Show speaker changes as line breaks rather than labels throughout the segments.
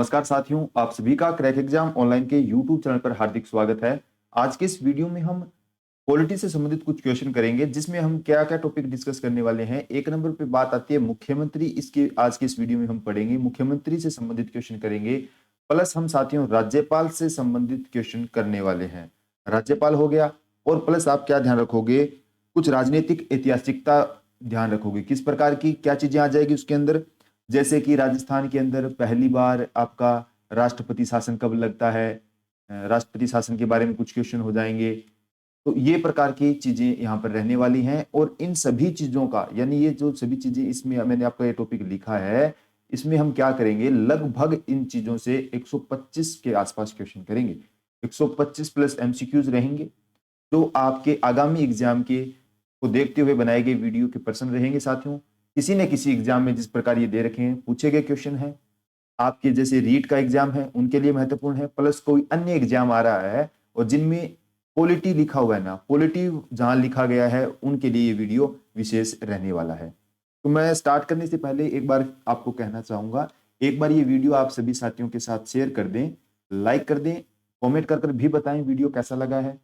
नमस्कार साथियों, आप सभी का क्रैक एग्जाम ऑनलाइन के यूट्यूब चैनल पर हार्दिक स्वागत है। आज के इस वीडियो में हम पॉलिटी से संबंधित कुछ क्वेश्चन करेंगे, जिसमें हम क्या क्या टॉपिक डिस्कस करने वाले हैं। एक नंबर पे बात आती है मुख्यमंत्री। इसके आज के इस वीडियो में हम पढ़ेंगे, मुख्यमंत्री से संबंधित क्वेश्चन करेंगे। प्लस हम साथियों राज्यपाल से संबंधित क्वेश्चन करने वाले हैं। राज्यपाल हो गया, और प्लस आप क्या ध्यान रखोगे, कुछ राजनीतिक ऐतिहासिकता ध्यान रखोगे। किस प्रकार की क्या चीजें आ जाएगी उसके अंदर, जैसे कि राजस्थान के अंदर पहली बार आपका राष्ट्रपति शासन कब लगता है, राष्ट्रपति शासन के बारे में कुछ क्वेश्चन हो जाएंगे। तो ये प्रकार की चीजें यहाँ पर रहने वाली हैं, और इन सभी चीजों का यानी ये जो सभी चीजें इसमें मैंने आपका ये टॉपिक लिखा है, इसमें हम क्या करेंगे, लगभग इन चीजों से 125 के आसपास क्वेश्चन करेंगे। 125 प्लस एमसीक्यूज रहेंगे, जो आपके आगामी एग्जाम के को देखते हुए बनाए गए वीडियो के पर्सन रहेंगे। साथियों, किसी न किसी एग्जाम में जिस प्रकार ये दे रखे हैं, पूछे गए क्वेश्चन है, आपके जैसे रीट का एग्जाम है उनके लिए महत्वपूर्ण है, प्लस कोई अन्य एग्जाम आ रहा है और जिनमें पॉलिटी लिखा हुआ है ना, पॉलिटी जहां लिखा गया है, उनके लिए ये वीडियो विशेष रहने वाला है। तो मैं स्टार्ट करने से पहले एक बार आपको कहना चाहूंगा, एक बार ये वीडियो आप सभी साथियों के साथ शेयर कर दें, लाइक कर दें, कॉमेंट कर भी बताएं वीडियो कैसा लगा है।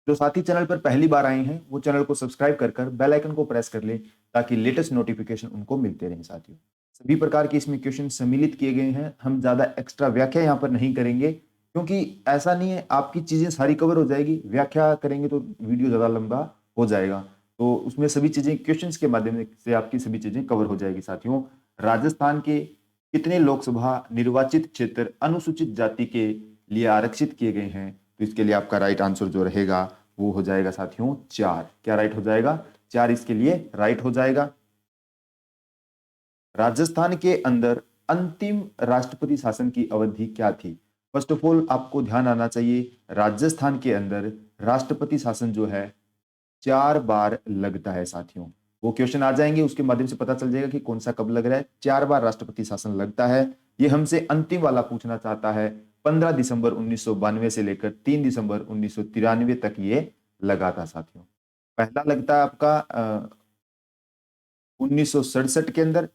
जो साथी चैनल पर पहली बार आए हैं वो चैनल को सब्सक्राइब कर बेल आइकन को प्रेस कर ले, ताकि लेटेस्ट नोटिफिकेशन उनको मिलते रहें। साथियों, सभी प्रकार के इसमें क्वेश्चन सम्मिलित किए गए हैं। हम ज्यादा एक्स्ट्रा व्याख्या यहाँ पर नहीं करेंगे, क्योंकि ऐसा नहीं है आपकी चीजें सारी कवर हो जाएगी। व्याख्या करेंगे तो वीडियो ज्यादा लंबा हो जाएगा, तो उसमें सभी चीजें क्वेश्चंस के माध्यम से आपकी सभी चीजें कवर हो जाएगी। साथियों, राजस्थान के कितने लोकसभा निर्वाचित क्षेत्र अनुसूचित जाति के लिए आरक्षित किए गए हैं? तो इसके लिए आपका राइट आंसर जो रहेगा वो हो जाएगा साथियों 4। क्या राइट हो जाएगा? 4 इसके लिए राइट हो जाएगा। राजस्थान के अंदर अंतिम राष्ट्रपति शासन की अवधि क्या थी? फर्स्ट ऑफ ऑल आपको ध्यान आना चाहिए, राजस्थान के अंदर राष्ट्रपति शासन जो है 4 बार लगता है। साथियों, वो क्वेश्चन आ जाएंगे, उसके माध्यम से पता चल जाएगा कि कौन सा कब लग रहा है। 4 बार राष्ट्रपति शासन लगता है। ये हमसे अंतिम वाला पूछना चाहता है। 15 दिसंबर 1992 से लेकर 3 दिसंबर 1993 तक ये लगा था। साथियों, पहला लगता है आपका 1967 के अंदर,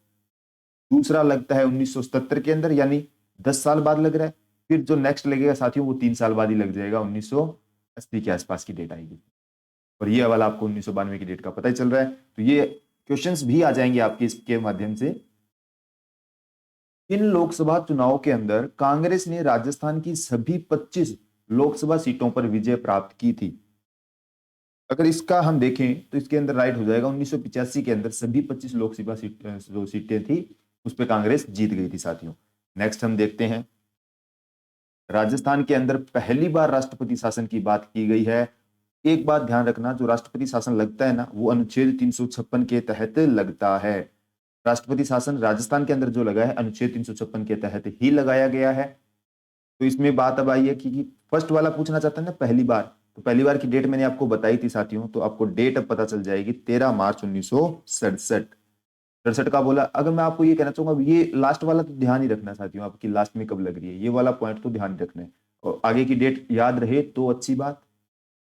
दूसरा लगता है 1977 के अंदर, यानी 10 साल बाद लग रहा है। फिर जो नेक्स्ट लगेगा साथियों वो 3 साल बाद ही लग जाएगा, 1980 के आसपास की डेट आएगी। और ये वाला आपको 1992 की डेट का पता ही चल रहा है। तो ये क्वेश्चंस भी आ जाएंगे आपके इसके माध्यम से। इन लोकसभा चुनाव के अंदर कांग्रेस ने राजस्थान की सभी 25 लोकसभा सीटों पर विजय प्राप्त की थी। अगर इसका हम देखें तो इसके अंदर राइट हो जाएगा, 1985 के अंदर सभी 25 लोकसभा जो सीटें थी उस पर कांग्रेस जीत गई थी। साथियों, नेक्स्ट हम देखते हैं, राजस्थान के अंदर पहली बार राष्ट्रपति शासन की बात की गई है। एक बात ध्यान रखना, जो राष्ट्रपति शासन लगता है ना, वो अनुच्छेद 356 के तहत लगता है। राष्ट्रपति शासन राजस्थान के अंदर जो लगा है अनुच्छेद 356 के तहत ही लगाया गया है। तो इसमें बात अब आई है कि फर्स्ट वाला पूछना चाहता है ना पहली बार, तो पहली बार की डेट मैंने आपको बताई थी साथियों, तो आपको डेट अब पता चल जाएगी 13 मार्च 1967 का बोला। अगर मैं आपको ये कहना चाहूंगा, ये लास्ट वाला तो ध्यान ही रखना साथियों, आपकी लास्ट में कब लग रही है, ये वाला पॉइंट तो ध्यान रखना है, और आगे की डेट याद रहे तो अच्छी बात।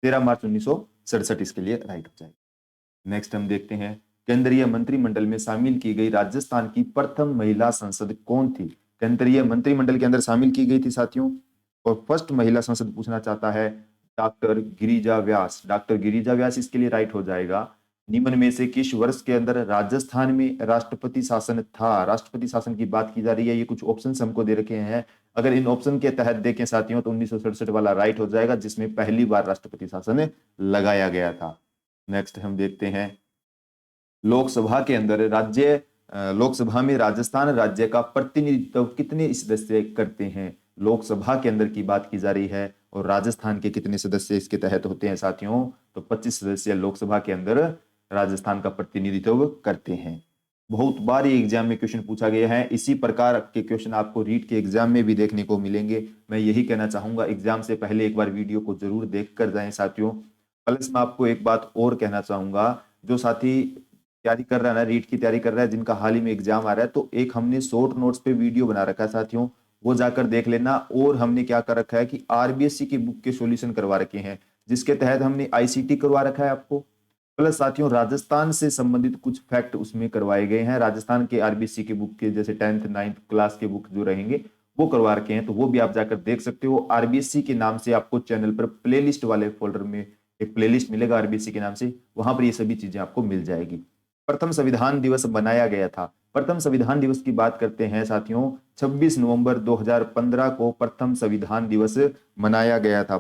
13 मार्च 1967 इसके लिए राइट हो जाएगा। नेक्स्ट हम देखते हैं, केंद्रीय मंत्रिमंडल में शामिल की गई राजस्थान की प्रथम महिला सांसद कौन थी? केंद्रीय मंत्रिमंडल के अंदर शामिल की गई थी साथियों, और फर्स्ट महिला सांसद पूछना चाहता है डॉक्टर गिरिजा व्यास। डॉक्टर गिरिजा व्यास इसके लिए राइट हो जाएगा। निम्न में से किस वर्ष के अंदर राजस्थान में राष्ट्रपति शासन था? राष्ट्रपति शासन की बात की जा रही है, ये कुछ ऑप्शंस हमको दे रखे हैं। अगर इन ऑप्शन के तहत देखें साथियों तो 1967 वाला राइट हो जाएगा, जिसमें पहली बार राष्ट्रपति शासन लगाया गया था। नेक्स्ट हम देखते हैं, लोकसभा के अंदर लोकसभा में राजस्थान राज्य का प्रतिनिधित्व कितने सदस्य करते हैं? लोकसभा के अंदर की बात की जा रही है, और राजस्थान के कितने सदस्य इसके तहत होते हैं साथियों? तो 25 सदस्य लोकसभा के अंदर राजस्थान का प्रतिनिधित्व करते हैं। बहुत बार ये एग्जाम में क्वेश्चन पूछा गया है, इसी प्रकार के क्वेश्चन आपको रीट के एग्जाम में भी देखने को मिलेंगे। मैं यही कहना चाहूंगा, एग्जाम से पहले एक बार वीडियो को जरूर देख कर जाएं साथियों। प्लस मैं आपको एक बात और कहना चाहूंगा, जो साथी तैयारी कर रहा है ना, रीट की तैयारी कर रहा है, जिनका हाल ही में एग्जाम आ रहा है, तो एक हमने शॉर्ट नोट्स पे वीडियो बना रखा है साथियों, वो जाकर देख लेना। और हमने क्या कर रखा है कि आरबीएससी की बुक के सॉल्यूशन करवा रखे हैं, जिसके तहत हमने आईसीटी करवा रखा है आपको, प्लस साथियों राजस्थान से संबंधित कुछ फैक्ट उसमें करवाए गए हैं। राजस्थान के आरबीसी के बुक के जैसे 10th 9th क्लास के बुक जो रहेंगे वो करवा रखे हैं, तो वो भी आप जाकर देख सकते हो। आरबीसी के नाम से आपको चैनल पर प्लेलिस्ट वाले फोल्डर में एक प्लेलिस्ट मिलेगा आरबीसी के नाम से, वहां पर ये सभी चीजें आपको मिल जाएगी। प्रथम संविधान दिवस बनाया गया था। प्रथम संविधान दिवस की बात करते हैं साथियों, 26 नवंबर 2015 को प्रथम संविधान दिवस मनाया गया था।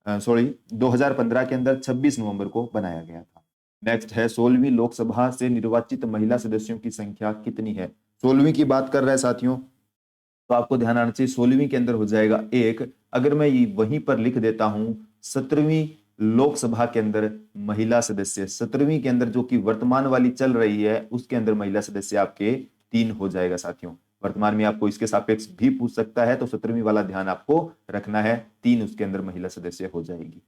2015 के अंदर 26 नवंबर को बनाया गया था। नेक्स्ट है 16वीं लोकसभा से निर्वाचित महिला सदस्यों की संख्या कितनी है। 16वीं की बात कर रहा है साथियों, तो आपको ध्यान आना चाहिए 16वीं के अंदर हो जाएगा 1। अगर मैं वहीं पर लिख देता हूं 17वीं लोकसभा के अंदर महिला सदस्य, 17वीं के अंदर जो कि वर्तमान वाली चल रही है उसके अंदर महिला सदस्य आपके 3 हो जाएगा साथियों। वर्तमान में आपको इसके सापेक्ष भी पूछ सकता है, तो 17वीं वाला ध्यान आपको रखना है, 3 उसके अंदर महिला सदस्य हो जाएगी।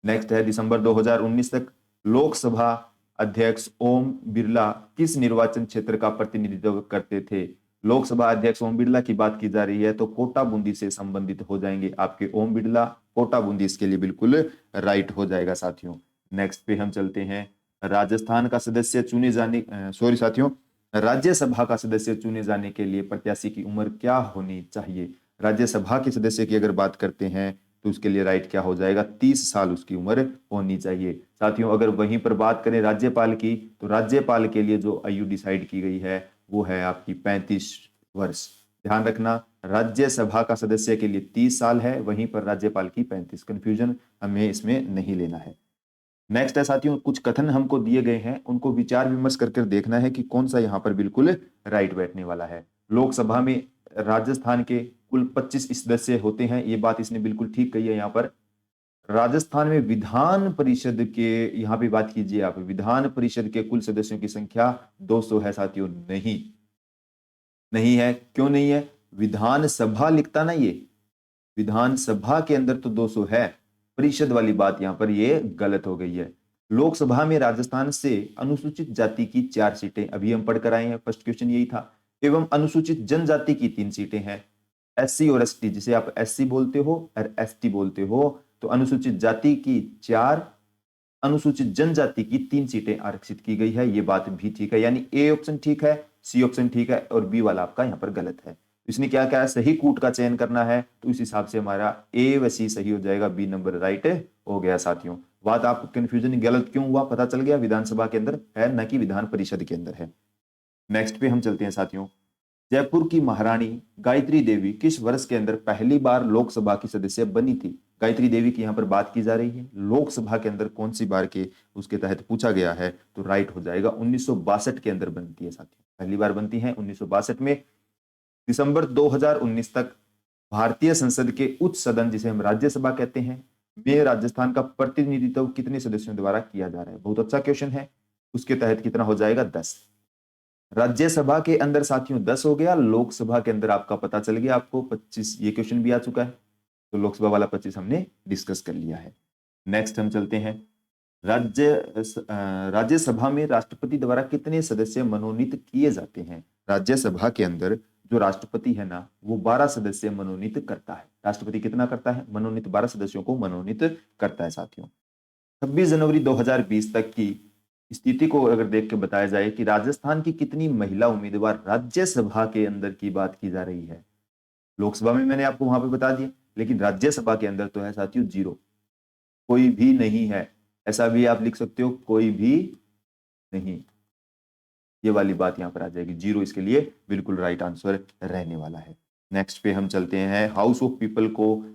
नेक्स्ट है दिसंबर 2019 तक लोकसभा अध्यक्ष ओम बिरला किस निर्वाचन क्षेत्र का प्रतिनिधित्व करते थे। लोकसभा अध्यक्ष ओम बिरला की बात की जा रही है, तो कोटा बूंदी से संबंधित हो जाएंगे आपके ओम बिरला। कोटा बूंदी इसके लिए बिल्कुल राइट हो जाएगा साथियों। नेक्स्ट पे हम चलते हैं, राजस्थान का सदस्य चुने जाने सॉरी साथियों, राज्यसभा का सदस्य चुने जाने के लिए प्रत्याशी की उम्र क्या होनी चाहिए। राज्यसभा के सदस्य की अगर बात करते हैं तो उसके लिए राइट क्या हो जाएगा, 30 साल उसकी उम्र होनी चाहिए साथियों। अगर वहीं पर बात करें राज्यपाल की, तो राज्यपाल के लिए जो आयु डिसाइड की गई है वो है आपकी 35 वर्ष। ध्यान रखना, राज्यसभा का सदस्य के लिए 30 साल है, वहीं पर राज्यपाल की 35। कंफ्यूजन हमें इसमें नहीं लेना है। नेक्स्ट है साथियों, कुछ कथन हमको दिए गए हैं, उनको विचार विमर्श करके देखना है कि कौन सा यहाँ पर बिल्कुल राइट बैठने वाला है। लोकसभा में राजस्थान के कुल 25 सदस्य होते हैं, ये बात इसने बिल्कुल ठीक कही है। यहाँ पर राजस्थान में विधान परिषद के, यहाँ पे बात कीजिए आप, विधान परिषद के कुल सदस्यों की संख्या 200 है साथियों। नहीं, नहीं है। क्यों नहीं है, विधानसभा लिखता ना, ये विधानसभा के अंदर तो 200 है, परिषद वाली बात यहां पर ये गलत हो गई है। लोकसभा में राजस्थान से अनुसूचित जाति की 4 सीटें, अभी हम पढ़कर आए हैं, फर्स्ट क्वेश्चन यही था, एवं अनुसूचित जनजाति की 3 सीटें हैं। एससी और एसटी, जिसे आप एससी बोलते हो और एसटी बोलते हो, तो अनुसूचित जाति की 4, अनुसूचित जनजाति की 3 सीटें आरक्षित की गई है। ये बात भी ठीक है, यानी ए ऑप्शन ठीक है, सी ऑप्शन ठीक है और बी वाला आपका यहाँ पर गलत है। इसने क्या क्या सही कूट का चयन करना है, तो इस हिसाब से हमारा ए व सी सही हो जाएगा, बी नंबर राइट हो गया साथियों। बात आपको कंफ्यूजन गलत क्यों हुआ पता चल गया, विधानसभा के अंदर है न कि विधान परिषद के अंदर है। नेक्स्ट पे हम चलते हैं साथियों, जयपुर की महारानी गायत्री देवी किस वर्ष के अंदर पहली बार लोकसभा की सदस्य बनी थी। गायत्री देवी की यहाँ पर बात की जा रही है, लोकसभा के अंदर कौन सी बार के उसके तहत पूछा गया है, तो राइट हो जाएगा 1962 के अंदर बनती है साथियों, पहली बार बनती है 1962 में। दिसंबर 2019 तक भारतीय संसद के उच्च सदन, जिसे हम राज्यसभा कहते हैं, में राजस्थान का प्रतिनिधित्व कितने सदस्यों द्वारा किया जा रहा है। बहुत अच्छा क्वेश्चन है। उसके तहत कितना हो जाएगा, 10। राज्यसभा के अंदर साथियों 10 हो गया, लोकसभा के अंदर आपका पता चल गया आपको 25, ये क्वेश्चन भी आ चुका है, तो लोकसभा वाला 25 हमने डिस्कस कर लिया है। नेक्स्ट हम चलते हैं, राज्यसभा में राष्ट्रपति द्वारा कितने सदस्य मनोनीत किए जाते हैं। राज्यसभा के अंदर जो राष्ट्रपति है ना, वो 12 सदस्य मनोनीत करता है। राष्ट्रपति कितना करता है, मनोनीत 12 सदस्यों को मनोनीत करता है साथियों। 26 जनवरी 2020 तक की स्थिति को अगर देख के बताया जाए कि राजस्थान की कितनी महिला उम्मीदवार राज्यसभा के अंदर की बात की जा रही है। लोकसभा में मैंने आपको वहां पे बता दिया, लेकिन राज्यसभा के अंदर तो है साथियों 0, कोई भी नहीं है। ऐसा भी आप लिख सकते हो, कोई भी नहीं, ये वाली बात यहां पर आ जाएगी 0, इसके लिए बिल्कुल राइट आंसर रहने वाला है। नेक्स्ट पे हम चलते हैं, हाउस ऑफ पीपल को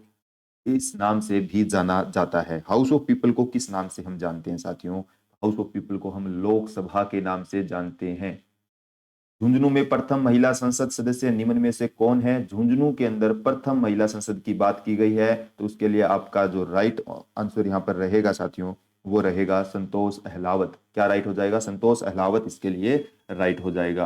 इस नाम से भी जाना जाता है। हाउस ऑफ पीपल को किस नाम से हम जानते हैं साथियों, हाउस ऑफ पीपल को हम लोकसभा के नाम से जानते हैं। झुंझुनू में प्रथम महिला संसद सदस्य निम्न में से कौन है। झुंझुनू के अंदर प्रथम महिला संसद की बात की गई है, तो उसके लिए आपका जो राइट आंसर यहाँ पर रहेगा साथियों, वो रहेगा संतोष अहलावत। क्या राइट हो जाएगा, संतोष अहलावत इसके लिए राइट हो जाएगा।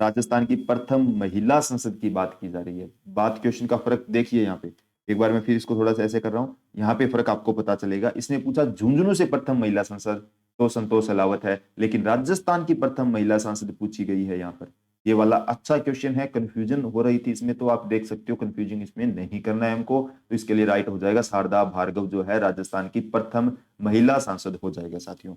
राजस्थान की प्रथम महिला संसद की बात की जा रही है। बात क्वेश्चन का फर्क देखिए यहाँ पे, एक बार मैं फिर इसको थोड़ा सा ऐसे कर रहा हूँ, यहाँ पे फर्क आपको पता चलेगा। इसने पूछा झुंझुनू से प्रथम महिला संसद, तो संतोष अहलावत है, लेकिन राजस्थान की प्रथम महिला सांसद पूछी गई है यहाँ पर, ये वाला अच्छा क्वेश्चन है, कंफ्यूजन हो रही थी इसमें, तो आप देख सकते हो कंफ्यूजन इसमें नहीं करना है हमको। तो इसके लिए राइट हो जाएगा शारदा भार्गव जो है राजस्थान की प्रथम महिला सांसद हो जाएगा साथियों।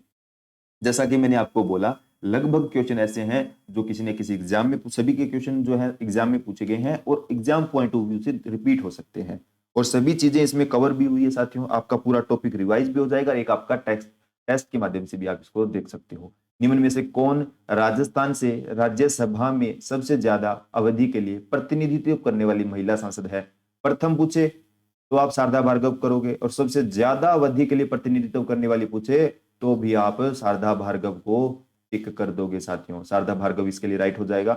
जैसा कि मैंने आपको बोला, लगभग क्वेश्चन ऐसे हैं जो किसी ने किसी एग्जाम में, सभी के क्वेश्चन जो है एग्जाम में पूछे गए हैं और एग्जाम पॉइंट ऑफ व्यू से रिपीट हो सकते हैं, और सभी चीजें इसमें कवर भी हुई है साथियों। आपका पूरा टॉपिक रिवाइज भी हो जाएगा, एक आपका टेक्स्ट टेस्ट के माध्यम से भी आप इसको देख सकते हो। निम्न में से कौन राजस्थान से राज्यसभा में सबसे ज्यादा अवधि के लिए प्रतिनिधित्व करने वाली महिला सांसद है? प्रथम पूछे तो आप शारदा भार्गव करोगे, और सबसे ज्यादा अवधि के लिए प्रतिनिधित्व करने वाली पूछे तो भी आप शारदा भार्गव को टिक कर दोगे साथियों। शारदा भार्गव इसके लिए राइट हो जाएगा।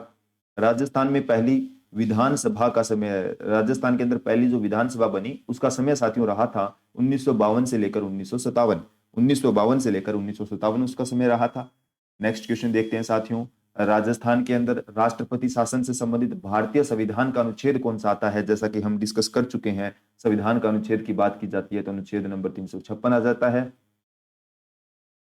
राजस्थान में पहली विधानसभा का समय, राजस्थान के अंदर पहली जो विधानसभा बनी उसका समय साथियों रहा था 1952 से लेकर 1957। 1952 से लेकर 1957 उसका समय रहा था। नेक्स्ट क्वेश्चन देखते हैं साथियों। राजस्थान के अंदर राष्ट्रपति शासन से संबंधित भारतीय संविधान का अनुच्छेद कौन सा आता है? जैसा कि हम डिस्कस कर चुके हैं, संविधान का अनुच्छेद की बात की जाती है तो अनुच्छेद नंबर 356 आ जाता है।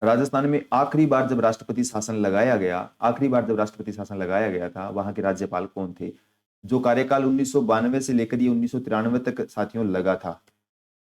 राजस्थान में आखिरी बार जब राष्ट्रपति शासन लगाया गया, आखिरी बार जब राष्ट्रपति शासन लगाया गया था, वहां के राज्यपाल कौन थे? जो कार्यकाल 1992 से लेकर ये 1993 तक साथियों लगा था,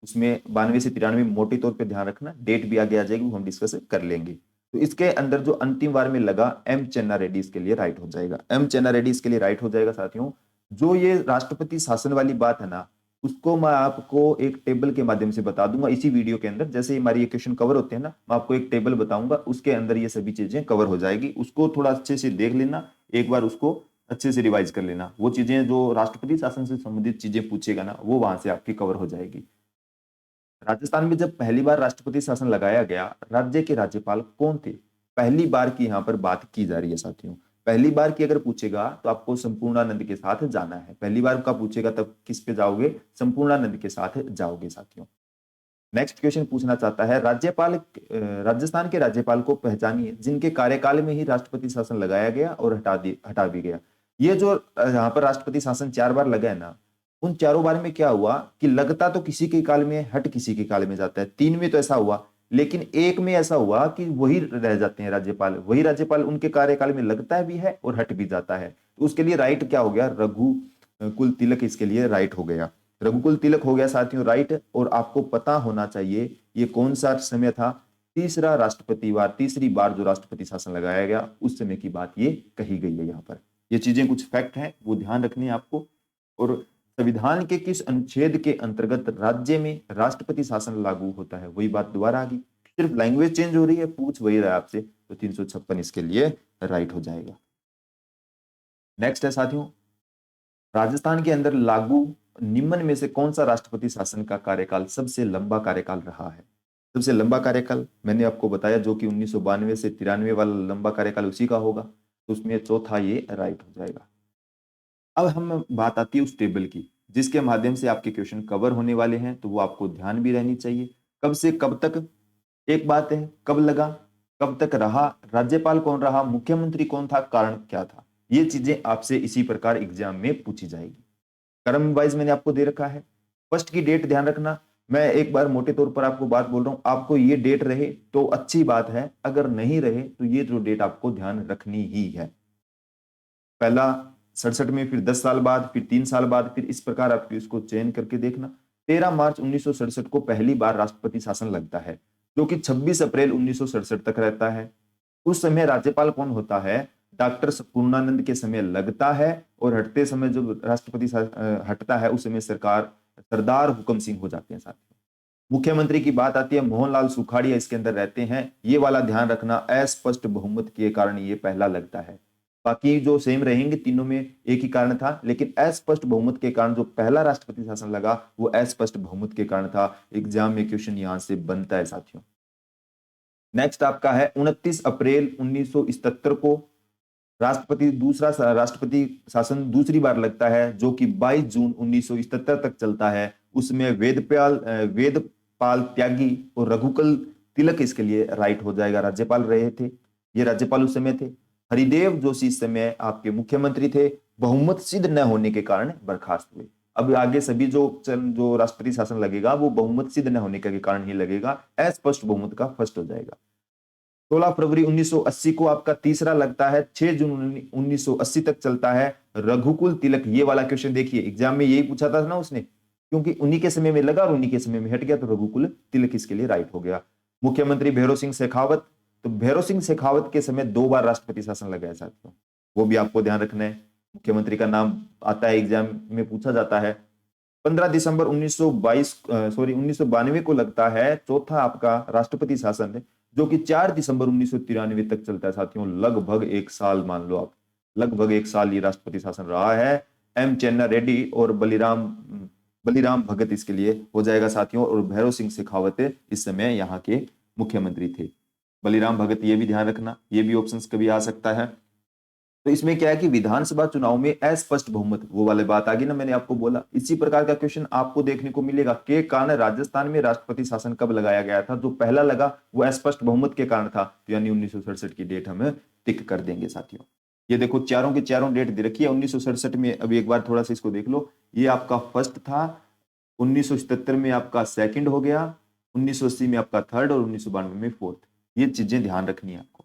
उसमें 92 से 93 मोटे तौर पे ध्यान रखना, डेट भी आगे आ जाएगी, वो हम डिस्कस कर लेंगे। तो इसके अंदर जो अंतिम बार में लगा एम चन्ना रेड्डी इसके लिए राइट हो जाएगा। एम चन्ना रेड्डी इसके लिए राइट हो जाएगा साथियों। जो ये राष्ट्रपति शासन वाली बात है ना, उसको मैं आपको एक टेबल के माध्यम से बता दूंगा इसी वीडियो के अंदर। जैसे हमारी ये क्वेश्चन कवर होते हैं ना, मैं आपको एक टेबल बताऊंगा, उसके अंदर ये सभी चीजें कवर हो जाएगी। उसको थोड़ा अच्छे से देख लेना, एक बार उसको अच्छे से रिवाइज कर लेना। वो चीजें जो राष्ट्रपति शासन से संबंधित चीजें पूछेगा ना, वो वहां से आपकी कवर हो जाएगी। राजस्थान में जब पहली बार राष्ट्रपति शासन लगाया गया, राज्य के राज्यपाल कौन थे? पहली बार की यहाँ पर बात की जा रही है साथियों। पहली बार की अगर पूछेगा तो आपको संपूर्णानंद के साथ जाना है। पहली बार का पूछेगा तब किस पे जाओगे? संपूर्णानंद के साथ जाओगे साथियों। नेक्स्ट क्वेश्चन पूछना चाहता है, राजस्थान के राज्यपाल को पहचानिए जिनके कार्यकाल में ही राष्ट्रपति शासन लगाया गया और हटा भी गया। ये जो यहाँ पर राष्ट्रपति शासन 4 बार लगा है ना, उन चारों बार में क्या हुआ कि लगता तो किसी के काल में, हट किसी के काल में जाता है। 3 में तो ऐसा हुआ, लेकिन एक में ऐसा हुआ कि वही रह जाते हैं राज्यपाल, वही राज्यपाल उनके कार्यकाल में लगता भी है और हट भी जाता है। तो उसके लिए राइट क्या हो गया? रघुकुल तिलक इसके लिए राइट हो गया। रघुकुल तिलक हो गया साथियों राइट। और आपको पता होना चाहिए ये कौन सा समय था? तीसरी बार जो राष्ट्रपति शासन लगाया गया उस समय की बात ये कही गई है। यहाँ पर ये चीजें कुछ फैक्ट हैं, वो ध्यान रखनी है आपको। और संविधान के किस अनुच्छेद के अंतर्गत राज्य में राष्ट्रपति शासन लागू होता है? वही बात दोबारा आ गई, सिर्फ लैंग्वेज चेंज हो रही है, पूछ वही रहा है आपसे। तो 356 इसके लिए राइट हो जाएगा। नेक्स्ट है साथियों, राजस्थान के अंदर लागू निम्न में से कौन सा राष्ट्रपति शासन का कार्यकाल सबसे लंबा कार्यकाल रहा है? सबसे लंबा कार्यकाल मैंने आपको बताया, जो कि 1992 से 93 वाला लंबा कार्यकाल उसी का होगा। तो उसमें चौथा ये राइट हो जाएगा। अब हम बात आती है उस टेबल की जिसके माध्यम से आपके क्वेश्चन कवर होने वाले हैं, तो वो आपको ध्यान भी रहनी चाहिए। कब से कब तक एक बात है, कब लगा, कब तक रहा, राज्यपाल कौन रहा, मुख्यमंत्री कौन था, कारण क्या था, ये चीजें आपसे इसी प्रकार एग्जाम में पूछी जाएगी। क्रम वाइज मैंने आपको दे रखा है। फर्स्ट की डेट ध्यान रखना, मैं एक बार मोटे तौर पर आपको बात बोल रहा हूं, आपको ये डेट रहे तो अच्छी बात है, अगर नहीं रहे तो ये जो डेट आपको ध्यान रखनी ही है। पहला 67 में, फिर 10 साल बाद, फिर 3 साल बाद, फिर इस प्रकार आप इसको चयन करके देखना। 13 मार्च 1967 को पहली बार राष्ट्रपति शासन लगता है, जो कि 26 अप्रैल 1967 तक रहता है। उस समय राज्यपाल कौन होता है? डॉक्टर पूर्णानंद के समय लगता है, और हटते समय जब राष्ट्रपति हटता है उस समय सरदार हुक्म सिंह हो जाते हैं साथियों। मुख्यमंत्री की बात आती है, मोहनलाल सुखाड़िया इसके अंदर रहते हैं। ये वाला ध्यान रखना, अस्पष्ट बहुमत के कारण ये पहला लगता है। बाकी जो सेम रहेंगे तीनों में एक ही कारण था, लेकिन अस्पष्ट बहुमत के कारण जो पहला राष्ट्रपति शासन लगा वो अस्पष्ट बहुमत के कारण था। एग्जाम में क्वेश्चन यहां से बनता है साथियों। नेक्स्ट आपका है 29 अप्रैल 1977 को राष्ट्रपति शासन दूसरी बार लगता है, जो कि 22 जून 1977 तक चलता है। उसमें वेदपाल त्यागी और रघुकुल तिलक इसके लिए राइट हो जाएगा, राज्यपाल रहे थे। ये राज्यपाल उस समय थे। हरिदेव जोशी इस समय आपके मुख्यमंत्री थे, बहुमत सिद्ध न होने के कारण बर्खास्त हुए। अब आगे सभी जो राष्ट्रपति शासन लगेगा वो बहुमत सिद्ध न होने के कारण ही लगेगा, अस्पष्ट बहुमत का फर्स्ट हो जाएगा। 16 फरवरी 1980 को आपका तीसरा लगता है, 6 जून 1980 तक चलता है रघुकुल तिलक। ये वाला क्वेश्चन देखिए एग्जाम में यही पूछा था ना उसने, क्योंकि उन्हीं के समय में लगा और उन्हीं के समय में हट गया, तो रघुकुल तिलक इसके लिए राइट हो गया। मुख्यमंत्री भैरों सिंह शेखावत, तो भैरों सिंह शेखावत के समय 2 बार राष्ट्रपति शासन लगा है साथियों, वो भी आपको ध्यान रखना है। मुख्यमंत्री का नाम आता है, एग्जाम में पूछा जाता है। 15 दिसंबर 1992 को लगता है चौथा आपका राष्ट्रपति शासन है, जो कि 4 दिसंबर 1993 तक चलता है साथियों। लगभग 1 साल मान लो आप, लगभग 1 साल ये राष्ट्रपति शासन रहा है। एम चेन्ना रेड्डी और बलिराम बलिराम भगत इसके लिए हो जाएगा साथियों, और भैरव सिंह शेखावत इस समय यहाँ के मुख्यमंत्री थे। बलिराम भगत, ये भी ध्यान रखना, ये भी ऑप्शंस कभी आ सकता है। तो इसमें क्या है कि विधानसभा चुनाव में अस्पष्ट बहुमत, वो वाली बात आ गई ना, मैंने आपको बोला इसी प्रकार का क्वेश्चन आपको देखने को मिलेगा। के कारण राजस्थान में राष्ट्रपति शासन कब लगाया गया था, जो पहला लगा वो अस्पष्ट बहुमत के कारण था, तो यानी 1967 की डेट हम टिक कर देंगे साथियों। ये देखो चारों के चारों डेट दे रखी है 1967 में। अभी एक बार थोड़ा सा इसको देख लो, ये आपका फर्स्ट था, 1977 में आपका सेकंड हो गया, 1980 में आपका थर्ड और 1992 में फोर्थ। ये चीजें ध्यान रखनी है आपको।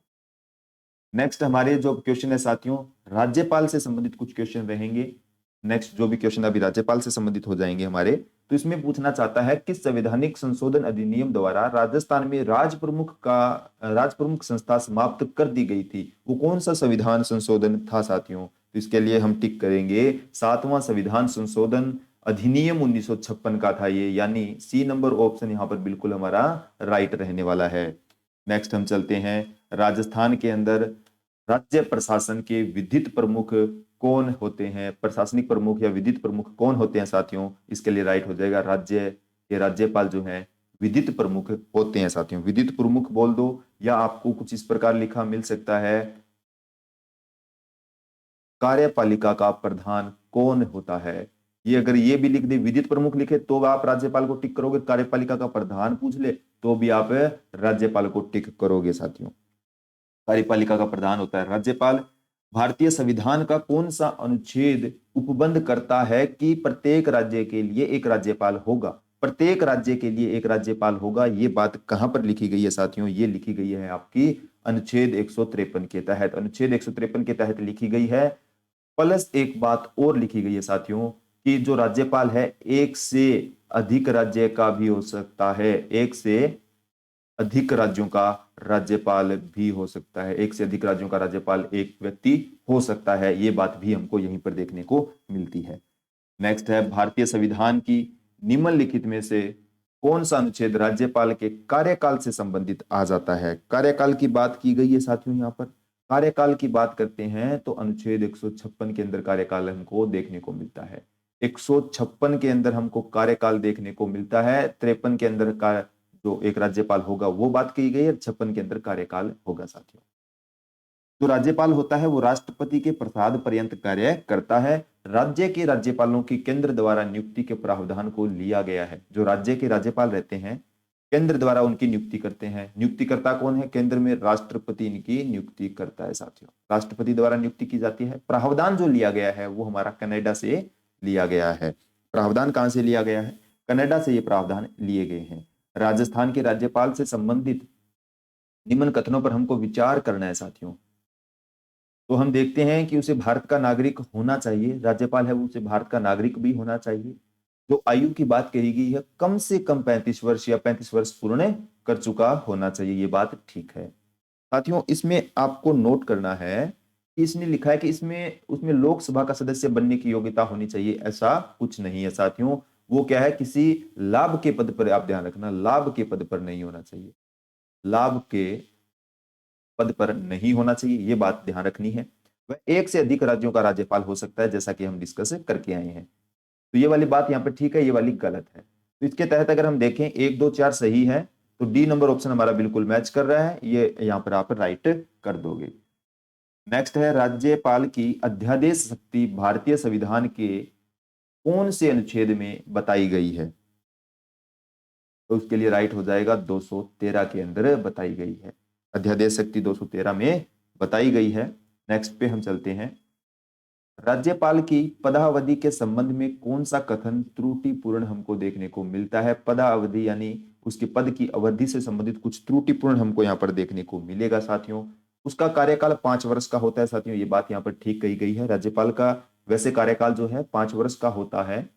नेक्स्ट हमारे जो क्वेश्चन है साथियों, राज्यपाल से संबंधित कुछ क्वेश्चन रहेंगे। नेक्स्ट जो भी क्वेश्चन अभी राज्यपाल से संबंधित हो जाएंगे हमारे, तो इसमें पूछना चाहता है कि संवैधानिक संशोधन अधिनियम द्वारा राजस्थान में राज प्रमुख संस्था समाप्त कर दी गई थी, वो कौन सा संविधान संशोधन था साथियों? तो इसके लिए हम टिक करेंगे 7वां संविधान संशोधन अधिनियम 1956 का था ये, यानी सी नंबर ऑप्शन यहाँ पर बिल्कुल हमारा राइट रहने वाला है। नेक्स्ट हम चलते हैं, राजस्थान के अंदर राज्य प्रशासन के विधित प्रमुख कौन होते हैं? प्रशासनिक प्रमुख या विधित प्रमुख कौन होते हैं साथियों? इसके लिए राइट हो जाएगा राज्य के राज्यपाल जो हैं विधित प्रमुख होते हैं साथियों। विधित प्रमुख बोल दो, या आपको कुछ इस प्रकार लिखा मिल सकता है, कार्यपालिका का प्रधान कौन होता है? ये अगर ये भी लिख दे, विधित प्रमुख लिखे तो आप राज्यपाल को टिक करोगे, कार्यपालिका का प्रधान पूछ ले तो भी आप राज्यपाल को टिक करोगे साथियों। कार्यपालिका का प्रधान होता है राज्यपाल। भारतीय संविधान का कौन सा अनुच्छेद उपबंध करता है कि प्रत्येक राज्य के लिए एक राज्यपाल होगा? प्रत्येक राज्य के लिए एक राज्यपाल होगा, ये बात कहां पर लिखी गई है साथियों? ये लिखी गई है आपकी अनुच्छेद 153 के तहत। अनुच्छेद 153 के तहत लिखी गई है। प्लस एक बात और लिखी गई है साथियों कि जो राज्यपाल है एक से अधिक राज्य का भी हो सकता है, एक से अधिक राज्यों का राज्यपाल भी हो सकता है, एक से अधिक राज्यों का राज्यपाल एक व्यक्ति हो सकता है, ये बात भी हमको यहीं पर देखने को मिलती है। नेक्स्ट है, भारतीय संविधान की निम्नलिखित में से कौन सा अनुच्छेद राज्यपाल के कार्यकाल से संबंधित आ जाता है? कार्यकाल की बात की गई है साथियों, यहाँ पर कार्यकाल की बात करते हैं तो अनुच्छेद 156 के अंदर कार्यकाल हमको देखने को मिलता है। 156 के अंदर हमको कार्यकाल देखने को मिलता है। 53 के अंदर का जो एक राज्यपाल होगा वो बात की गई है, 56 के अंदर कार्यकाल होगा साथियों। जो राज्यपाल होता है वो राष्ट्रपति के प्रसाद पर्यंत कार्य करता है। राज्य के राज्यपालों की केंद्र द्वारा नियुक्ति के प्रावधान को लिया गया है। जो राज्य के राज्यपाल रहते हैं केंद्र द्वारा उनकी नियुक्ति करते हैं। नियुक्तिकर्ता कौन है? केंद्र में राष्ट्रपति इनकी नियुक्ति करता है साथियों, राष्ट्रपति द्वारा नियुक्ति की जाती है। प्रावधान जो लिया गया है वो हमारा कनाडा से लिया गया है। प्रावधान कहां से लिया गया है? कनाडा से ये प्रावधान लिए गए हैं। राजस्थान के राज्यपाल से संबंधित निम्न कथनों पर हमको विचार करना है साथियों। तो हम देखते हैं कि उसे भारत का नागरिक होना चाहिए, राज्यपाल है वो उसे भारत का नागरिक भी होना चाहिए। जो आयु की बात कही गई है कम से कम 35 वर्ष या 35 वर्ष पूर्ण कर चुका होना चाहिए, ये बात ठीक है साथियों। इसमें आपको नोट करना है कि इसने लिखा है कि इसमें उसमें लोकसभा का सदस्य बनने की योग्यता होनी चाहिए, ऐसा कुछ नहीं है साथियों। वो क्या है, किसी लाभ के पद पर, आप ध्यान रखना, लाभ के पद पर नहीं होना चाहिए, लाभ के पद पर नहीं होना चाहिए, ये बात ध्यान रखनी है। वह एक से अधिक राज्यों का राज्यपाल हो सकता है, जैसा कि हम डिस्कस करके आए हैं। तो ये वाली बात यहाँ पे ठीक है, ये वाली गलत है। तो इसके तहत अगर हम देखें 1 2 4 सही है, तो डी नंबर ऑप्शन हमारा बिल्कुल मैच कर रहा है, ये यहाँ पर आप राइट कर दोगे। नेक्स्ट है, राज्यपाल की अध्यादेश शक्ति भारतीय संविधान के कौन से अनुच्छेद में बताई गई है? तो उसके लिए राइट हो जाएगा 213 के अंदर बताई गई है। अध्यादेश शक्ति 213 में बताई गई है। नेक्स्ट पे हम चलते हैं, राज्यपाल की पदावधि के संबंध में कौन सा कथन त्रुटिपूर्ण हमको देखने को मिलता है? पदावधि यानी उसके पद की अवधि से संबंधित कुछ त्रुटिपूर्ण हमको यहाँ पर देखने को मिलेगा साथियों। उसका कार्यकाल 5 वर्ष का होता है साथियों, ये बात यहाँ पर ठीक कही गई है। राज्यपाल का वैसे कार्यकाल जो है 5 वर्ष का होता है।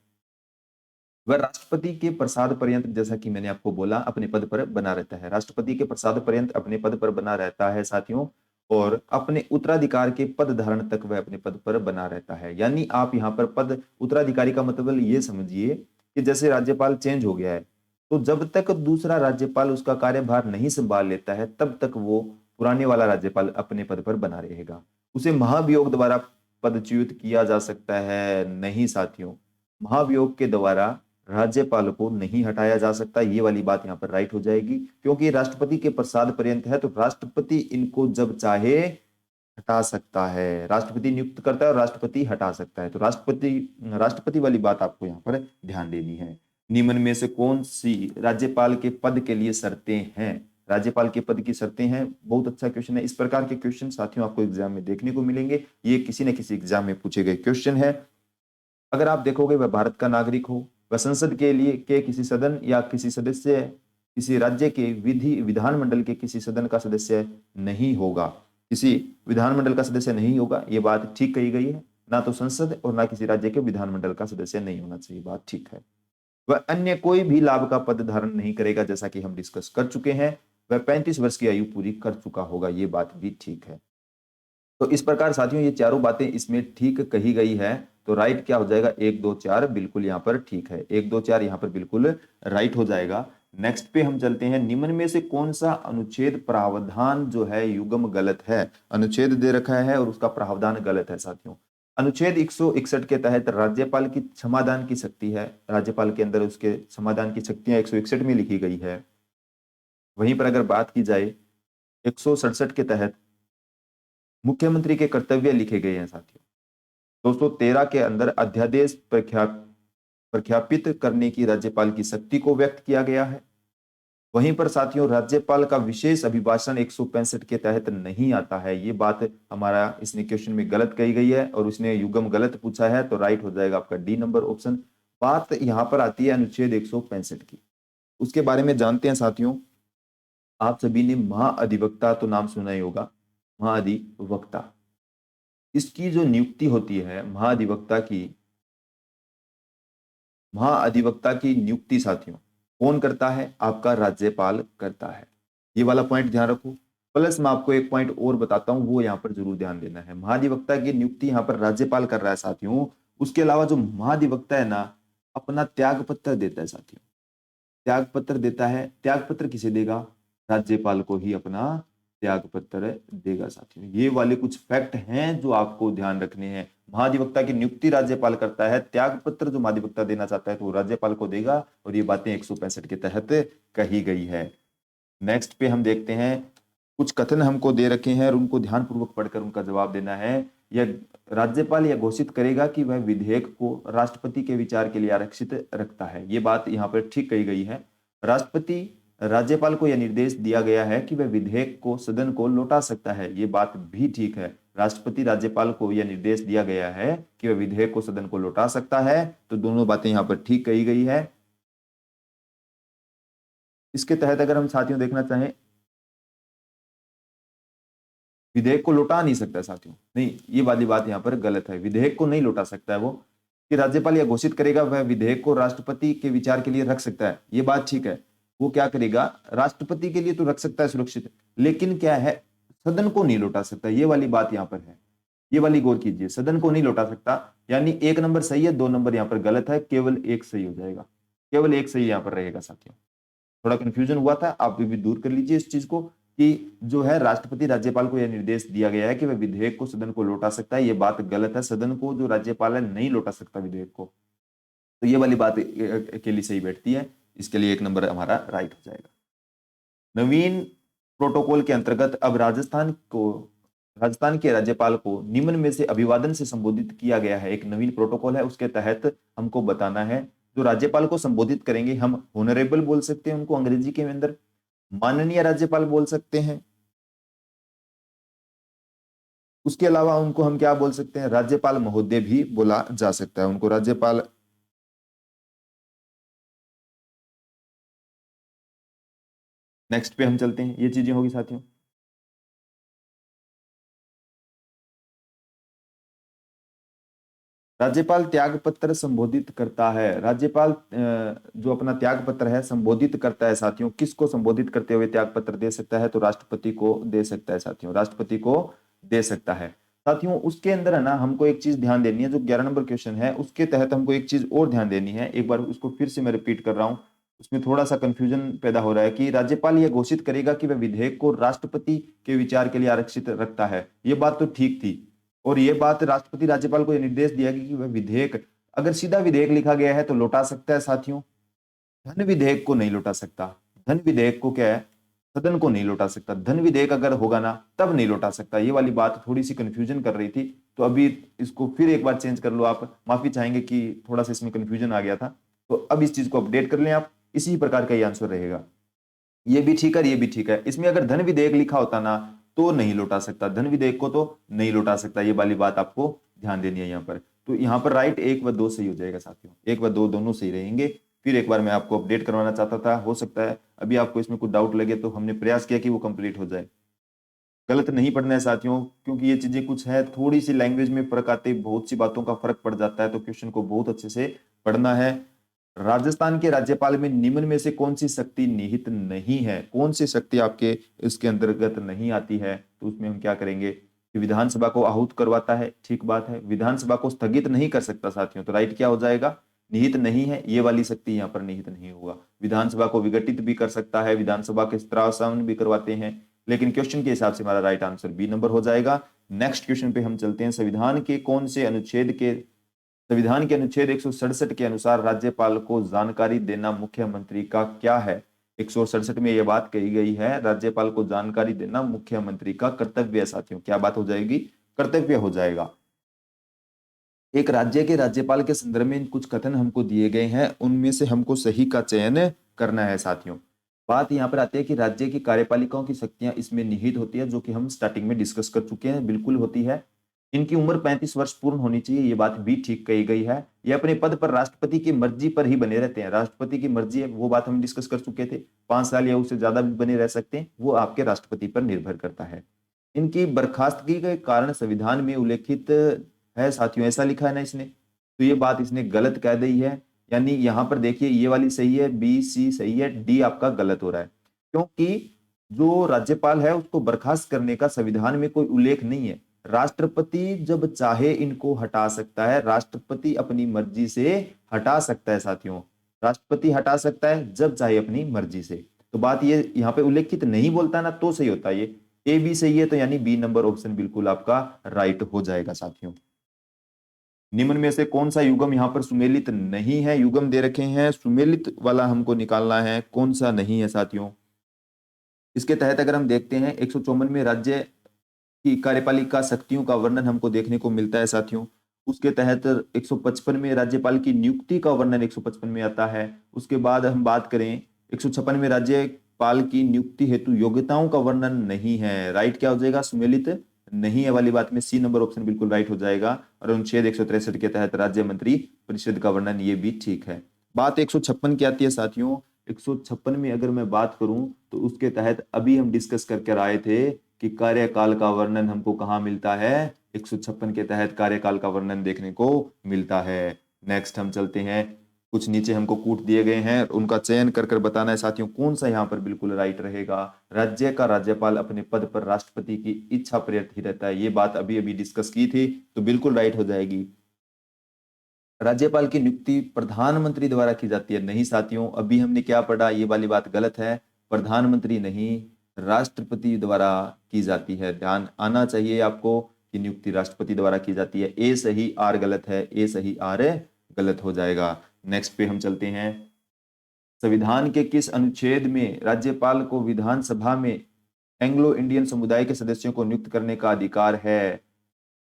वह राष्ट्रपति के प्रसाद पर्यंत, जैसा कि मैंने आपको बोला, अपने पद पर बना रहता है। राष्ट्रपति के प्रसाद पर्यंत अपने पद पर बना रहता है साथियों, और अपने उत्तराधिकार के पद धारण तक वह अपने पद पर बना रहता है। यानी आप यहाँ पर पद उत्तराधिकारी का मतलब ये समझिए कि जैसे राज्यपाल चेंज हो गया है, तो जब तक दूसरा राज्यपाल उसका कार्यभार नहीं संभाल लेता है तब तक वो पुराने वाला राज्यपाल अपने पद पर बना रहेगा। उसे महाभियोग द्वारा पदच्युत किया जा सकता है? नहीं साथियों, महाभियोग के द्वारा राज्यपाल को नहीं हटाया जा सकता। ये वाली बात यहाँ पर राइट हो जाएगी, क्योंकि राष्ट्रपति के प्रसाद पर्यंत है, तो राष्ट्रपति इनको जब चाहे हटा सकता है। राष्ट्रपति नियुक्त करता है और राष्ट्रपति हटा सकता है, तो राष्ट्रपति वाली बात आपको यहाँ पर ध्यान देनी है। निम्न में से कौन सी राज्यपाल के पद के लिए शर्तें हैं? राज्यपाल के पद की शर्तें हैं। बहुत अच्छा क्वेश्चन है। इस प्रकार के क्वेश्चन साथियों आपको एग्जाम में देखने को मिलेंगे। ये किसी न किसी एग्जाम में पूछे गए क्वेश्चन है। अगर आप देखोगे, वह भारत का नागरिक हो, वह संसद के लिए के किसी सदन या किसी सदस्य, किसी राज्य के विधानमंडल के किसी सदन का सदस्य नहीं होगा। किसी विधानमंडल का सदस्य नहीं होगा, ये बात ठीक कही गई है। ना तो संसद और ना किसी राज्य के विधानमंडल का सदस्य नहीं होना चाहिए, बात ठीक है। वह अन्य कोई भी लाभ का पद धारण नहीं करेगा, जैसा कि हम डिस्कस कर चुके हैं। वह 35 वर्ष की आयु पूरी कर चुका होगा, ये बात भी ठीक है। तो इस प्रकार साथियों ये चारों बातें इसमें ठीक कही गई है। तो राइट क्या हो जाएगा? 1 2 4 बिल्कुल यहाँ पर ठीक है। 1 2 4 यहाँ पर बिल्कुल राइट हो जाएगा। नेक्स्ट पे हम चलते हैं। निम्न में से कौन सा अनुच्छेद प्रावधान जो है युग्म गलत है? अनुच्छेद दे रखा है और उसका प्रावधान गलत है साथियों। अनुच्छेद 161 के तहत राज्यपाल की क्षमादान की शक्ति है। राज्यपाल के अंदर उसके क्षमादान की शक्तियां 161 में लिखी गई है। वहीं पर अगर बात की जाए 167 के तहत मुख्यमंत्री के कर्तव्य लिखे गए हैं साथियों। 213 के अंदर अध्यादेश प्रख्यापित करने की राज्यपाल की शक्ति को व्यक्त किया गया है। वहीं पर साथियों राज्यपाल का विशेष अभिभाषण 165 के तहत नहीं आता है। ये बात हमारा इसने क्वेश्चन में गलत कही गई है और उसने युग्म गलत पूछा है, तो राइट हो जाएगा आपका डी नंबर ऑप्शन। बात यहां पर आती है अनुच्छेद 165 की। उसके बारे में जानते हैं साथियों। आप सभी ने महाअधिवक्ता तो नाम सुना ही होगा। महाअधिवक्ता, इसकी जो नियुक्ति होती है महाअधिवक्ता की नियुक्ति साथियों कौन करता है? आपका राज्यपाल करता है। ये वाला पॉइंट ध्यान रखो। प्लस मैं आपको एक पॉइंट और बताता हूं, वो यहाँ पर जरूर ध्यान देना है। महाधिवक्ता की नियुक्ति यहाँ पर राज्यपाल कर रहा है साथियों। उसके अलावा जो महाधिवक्ता है ना, अपना त्याग पत्र देता है साथियों। त्याग पत्र देता है। त्याग पत्र किसे देगा? राज्यपाल को ही अपना त्याग पत्र देगा साथियों। ये वाले कुछ फैक्ट हैं जो आपको ध्यान रखने हैं। महाधिवक्ता की नियुक्ति राज्यपाल करता है। त्याग पत्र जो महाधिवक्ता देना चाहता है तो वो राज्यपाल को देगा, और ये बातें 165 के तहत कही गई है। नेक्स्ट पे हम देखते हैं। कुछ कथन हमको दे रखे हैं और उनको ध्यानपूर्वक पढ़कर उनका जवाब देना है। यह राज्यपाल यह घोषित करेगा कि वह विधेयक को राष्ट्रपति के विचार के लिए आरक्षित रखता है। ये बात यहाँ पर ठीक कही गई है। राज्यपाल को यह निर्देश दिया गया है कि वह विधेयक को सदन को लौटा सकता है। ये बात भी ठीक है। राज्यपाल को यह निर्देश दिया गया है कि वह विधेयक को सदन को लौटा सकता है, तो दोनों बातें यहाँ पर ठीक कही गई है। इसके तहत अगर हम साथियों देखना चाहें, विधेयक को लौटा नहीं सकता साथियों, नहीं, ये वाली बात यहाँ पर गलत है। विधेयक को नहीं लौटा सकता है वो, कि राज्यपाल यह घोषित करेगा वह विधेयक को राष्ट्रपति के विचार के लिए रख सकता है। ये बात ठीक है। वो क्या करेगा? राष्ट्रपति के लिए तो रख सकता है सुरक्षित, लेकिन क्या है, सदन को नहीं लौटा सकता। ये वाली बात यहाँ पर है। ये वाली गौर कीजिए, सदन को नहीं लौटा सकता। यानी 1 नंबर सही है, 2 नंबर यहाँ पर गलत है। केवल 1 सही हो जाएगा। केवल 1 सही यहाँ पर रहेगा साथियों। थोड़ा कंफ्यूजन हुआ था, आप भी दूर कर लीजिए इस चीज को, कि जो है राष्ट्रपति राज्यपाल को यह निर्देश दिया गया है कि वह विधेयक को सदन को लौटा सकता है। ये बात गलत है। सदन को जो राज्यपाल है नहीं लौटा सकता विधेयक को। तो ये वाली बात अकेली सही बैठती है। इसके लिए 1 नंबर हमारा राइट हो जाएगा। नवीन प्रोटोकॉल के अंतर्गत अब राजस्थान के राज्यपाल को निम्न में से अभिवादन से संबोधित किया गया है। एक नवीन प्रोटोकॉल है, उसके तहत हमको बताना है। जो राज्यपाल को संबोधित करेंगे, हम ऑनरेबल बोल सकते हैं उनको अंग्रेजी के अंदर, माननीय राज्यपाल बोल सकते हैं। उसके अलावा उनको हम क्या बोल सकते हैं? राज्यपाल महोदय भी बोला जा सकता है उनको। राज्यपाल नेक्स्ट पे हम चलते हैं, ये चीजें होगी साथियों। राज्यपाल त्याग पत्र संबोधित करता है। राज्यपाल जो अपना त्याग पत्र है संबोधित करता है साथियों, किसको संबोधित करते हुए त्याग पत्र दे सकता है? तो राष्ट्रपति को दे सकता है साथियों, राष्ट्रपति को दे सकता है साथियों। उसके अंदर है ना, हमको एक चीज ध्यान देनी है, जो 11 नंबर क्वेश्चन है उसके तहत हमको एक चीज और ध्यान देनी है। एक बार उसको फिर से मैं रिपीट कर रहा हूँ, उसमें थोड़ा सा कंफ्यूजन पैदा हो रहा है कि राज्यपाल यह घोषित करेगा कि वह विधेयक को राष्ट्रपति के विचार के लिए आरक्षित रखता है। ये बात तो ठीक थी, और ये बात राष्ट्रपति राज्यपाल को ये निर्देश दिया कि वह विधेयक, अगर सीधा विधेयक लिखा गया है तो लौटा सकता है साथियों, धन विधेयक को नहीं लौटा सकता। धन विधेयक को क्या है, सदन को नहीं लौटा सकता। धन विधेयक अगर होगा ना तब नहीं लौटा सकता। ये वाली बात थोड़ी सी कंफ्यूजन कर रही थी, तो अभी इसको फिर एक बार चेंज कर लो आप। माफी चाहेंगे कि थोड़ा सा इसमें कंफ्यूजन आ गया था, तो अब इस चीज को अपडेट कर लें आप। इसी प्रकार का ये आंसर रहेगा। ये भी ठीक है, ये भी ठीक है। इसमें अगर धन विधेयक लिखा होता ना तो नहीं लौटा सकता, धन विधेयक को तो नहीं लौटा सकता। ये वाली बात आपको ध्यान देनी है यहाँ पर। तो यहाँ पर राइट 1 व 2 सही हो जाएगा साथियों, 1 व 2 दोनों सही रहेंगे। फिर एक बार मैं आपको अपडेट करवाना चाहता था, हो सकता है अभी आपको इसमें कुछ डाउट लगे, तो हमने प्रयास किया कि वो कंप्लीट हो जाए। गलत नहीं पढ़ना है साथियों, क्योंकि ये चीजें कुछ है, थोड़ी सी लैंग्वेज में फर्क आते ही बहुत सी बातों का फर्क पड़ जाता है, तो क्वेश्चन को बहुत अच्छे से पढ़ना है। राजस्थान के राज्यपाल में निम्न में से कौन सी शक्ति निहित नहीं है? कौन सी शक्ति आपके इसके अंतर्गत नहीं आती है? तो उसमें हम क्या करेंगे कि विधानसभा को आहूत करवाता है, ठीक बात है। विधानसभा को स्थगित नहीं कर सकता साथियों, तो राइट क्या हो जाएगा? निहित नहीं है, ये वाली शक्ति यहाँ पर निहित नहीं होगा। विधानसभा को विघटित भी कर सकता है, विधानसभा के त्रासन भी करवाते हैं, लेकिन क्वेश्चन के हिसाब से हमारा राइट आंसर बी नंबर हो जाएगा। नेक्स्ट क्वेश्चन पे हम चलते हैं। संविधान के अनुच्छेद 167 के अनुसार राज्यपाल को जानकारी देना मुख्यमंत्री का क्या है? 167 में यह बात कही गई है, राज्यपाल को जानकारी देना मुख्यमंत्री का कर्तव्य है साथियों। क्या बात हो जाएगी? कर्तव्य हो जाएगा। एक राज्य के राज्यपाल के संदर्भ में कुछ कथन हमको दिए गए हैं, उनमें से हमको सही का चयन करना है साथियों। बात यहाँ पर आती है कि राज्य की कार्यपालिकाओं की शक्तियां इसमें निहित होती है, जो कि हम स्टार्टिंग में डिस्कस कर चुके हैं, बिल्कुल होती है। इनकी उम्र 35 वर्ष पूर्ण होनी चाहिए, ये बात भी ठीक कही गई है। ये अपने पद पर राष्ट्रपति की मर्जी पर ही बने रहते हैं, राष्ट्रपति की मर्जी है, वो बात हम डिस्कस कर चुके थे। 5 साल या उससे ज्यादा भी बने रह सकते हैं, वो आपके राष्ट्रपति पर निर्भर करता है। इनकी बर्खास्तगी के कारण संविधान में उल्लेखित है साथियों, ऐसा लिखा है ना इसने, तो ये बात इसने गलत कह दी है। यानी यहां पर देखिए ये वाली सही है, बी सी सही है, डी आपका गलत हो रहा है। क्योंकि जो राज्यपाल है उसको बर्खास्त करने का संविधान में कोई उल्लेख नहीं है। राष्ट्रपति जब चाहे इनको हटा सकता है, राष्ट्रपति अपनी मर्जी से हटा सकता है साथियों। राष्ट्रपति हटा सकता है जब चाहे अपनी मर्जी से। तो बात ये यहाँ पे उल्लेखित नहीं बोलता ना तो सही होता है ये। ए बी सही है, तो यानी बी नंबर ऑप्शन बिल्कुल आपका राइट हो जाएगा साथियों। निम्न में से कौन सा युगम यहाँ पर सुमेलित नहीं है? युगम दे रखे हैं, सुमेलित वाला हमको निकालना है, कौन सा नहीं है साथियों। इसके तहत अगर हम देखते हैं 154 में राज्य की कार्यपालिका शक्तियों का वर्णन हमको देखने को मिलता है साथियों। उसके तहत 155 में राज्यपाल की नियुक्ति का वर्णन 155 में आता है। उसके बाद हम बात करें 156 में राज्यपाल की नियुक्ति हेतु योग्यताओं का वर्णन नहीं है। राइट क्या हो जाएगा? सुमेलित नहीं है वाली बात में सी नंबर ऑप्शन बिल्कुल राइट हो जाएगा। और अनुच्छेद 163 के तहत राज्य मंत्री परिषद का वर्णन, ये भी ठीक है। बात 156 की आती है साथियों। 156 में अगर मैं बात करूं तो उसके तहत अभी हम डिस्कस करके आए थे कि कार्यकाल का वर्णन हमको कहाँ मिलता है? 156 के तहत कार्यकाल का वर्णन देखने को मिलता है। नेक्स्ट हम चलते हैं, कुछ नीचे हमको कूट दिए गए हैं, उनका चयन कर कर बताना है साथियों कौन सा यहाँ पर बिल्कुल राइट रहेगा। राज्य का राज्यपाल अपने पद पर राष्ट्रपति की इच्छा प्रेरित ही रहता है, ये बात अभी अभी डिस्कस की थी, तो बिल्कुल राइट हो जाएगी। राज्यपाल की नियुक्ति प्रधानमंत्री द्वारा की जाती है, नहीं साथियों, अभी हमने क्या पढ़ा, ये वाली बात गलत है। प्रधानमंत्री नहीं, राष्ट्रपति द्वारा की जाती है। ध्यान आना चाहिए आपको कि नियुक्ति राष्ट्रपति द्वारा की जाती है। ए सही आर गलत है, ए सही आर गलत हो जाएगा। नेक्स्ट पे हम चलते हैं। संविधान के किस अनुच्छेद में राज्यपाल को विधानसभा में एंग्लो इंडियन समुदाय के सदस्यों को नियुक्त करने का अधिकार है?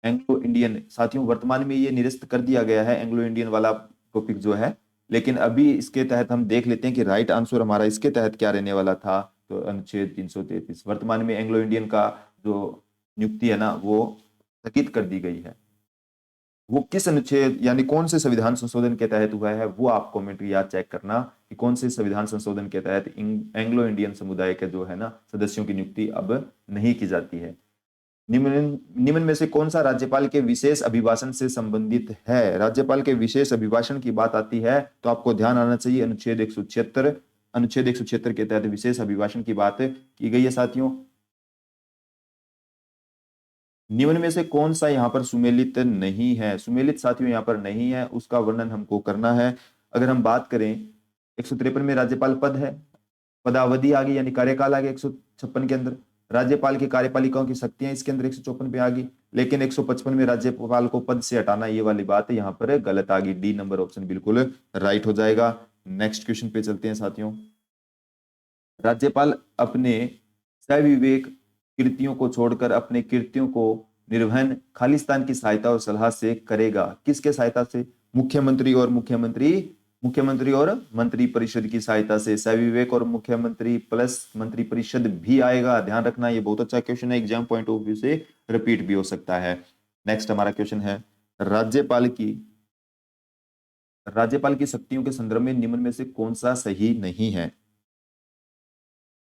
एंग्लो इंडियन साथियों वर्तमान में ये निरस्त कर दिया गया है, एंग्लो इंडियन वाला टॉपिक जो है, लेकिन अभी इसके तहत हम देख लेते हैं कि राइट आंसर हमारा इसके तहत क्या रहने वाला था। तो अनुच्छेद 333, वर्तमान में एंग्लो इंडियन का जो नियुक्ति है ना वो स्थगित कर दी गई है। वो किस अनुच्छेद यानी कौन से संविधान संशोधन के तहत हुआ है, वो आप कमेंट याद चेक करना कि कौन से संविधान संशोधन के तहत एंग्लो इंडियन समुदाय के जो है ना सदस्यों की नियुक्ति अब नहीं की जाती है। निम्न निम्न में से कौन सा राज्यपाल के विशेष अभिभाषण से संबंधित है? राज्यपाल के विशेष अभिभाषण की बात आती है तो आपको ध्यान आना चाहिए अनुच्छेद 176। अनुच्छेद 176 के तहत विशेष अभिभाषण की बात की गई है साथियों। निम्न में से कौन सा यहाँ पर सुमेलित नहीं है? सुमेलित साथियों यहाँ पर नहीं है, उसका वर्णन हमको करना है। अगर हम बात करें 153 में राज्यपाल पद है, पदावधि आ गई यानी कार्यकाल आ गया 156 के अंदर। राज्यपाल की कार्यपालिकाओं की शक्तियां इसके अंदर 154 पे आ गई, लेकिन 155 में राज्यपाल को पद से हटाना ये वाली बात है यहाँ पर गलत आ गई। डी नंबर ऑप्शन बिल्कुल राइट हो जाएगा। नेक्स्ट क्वेश्चन पे चलते हैं साथियों। राज्यपाल अपने सविवेक कृतियों को छोड़कर अपने कृतियों को निर्वहन खालिस्तान की सहायता और सलाह से करेगा। किसके सहायता से? मुख्यमंत्री और मंत्री परिषद की सहायता से। सविवेक और मुख्यमंत्री प्लस मंत्री परिषद भी आएगा, ध्यान रखना। ये बहुत अच्छा क्वेश्चन है, एग्जाम पॉइंट ऑफ व्यू से रिपीट भी हो सकता है। नेक्स्ट हमारा क्वेश्चन है राज्यपाल की शक्तियों के संदर्भ में निम्न में से कौन सा सही नहीं है?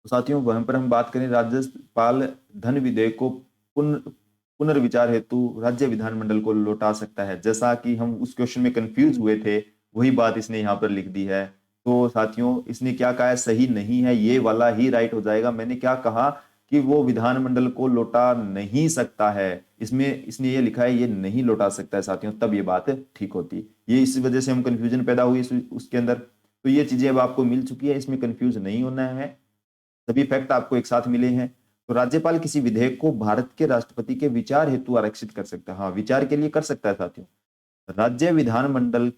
तो साथियों वहां पर हम बात करें, राज्यपाल धन विधेयक को पुनर्विचार हेतु राज्य विधानमंडल को लौटा सकता है। जैसा कि हम उस क्वेश्चन में कंफ्यूज हुए थे, वही बात इसने यहाँ पर लिख दी है। तो साथियों इसने क्या कहा है? सही नहीं है, ये वाला ही राइट हो जाएगा। मैंने क्या कहा कि वो विधानमंडल को लौटा नहीं सकता है, इसमें इसने ये लिखा है ये नहीं लौटा सकता है साथियों, तब ये बात ठीक होती। ये इस वजह से हम कंफ्यूजन पैदा हुई उसके अंदर। तो ये चीजें अब आपको मिल चुकी है, इसमें कंफ्यूज नहीं होना है, सभी फैक्ट आपको एक साथ मिले हैं। तो राज्यपाल किसी विधेयक को भारत के राष्ट्रपति के विचार हेतु आरक्षित कर सकता है। हाँ, विचार के लिए कर सकता है साथियों। राज्य विधानमंडल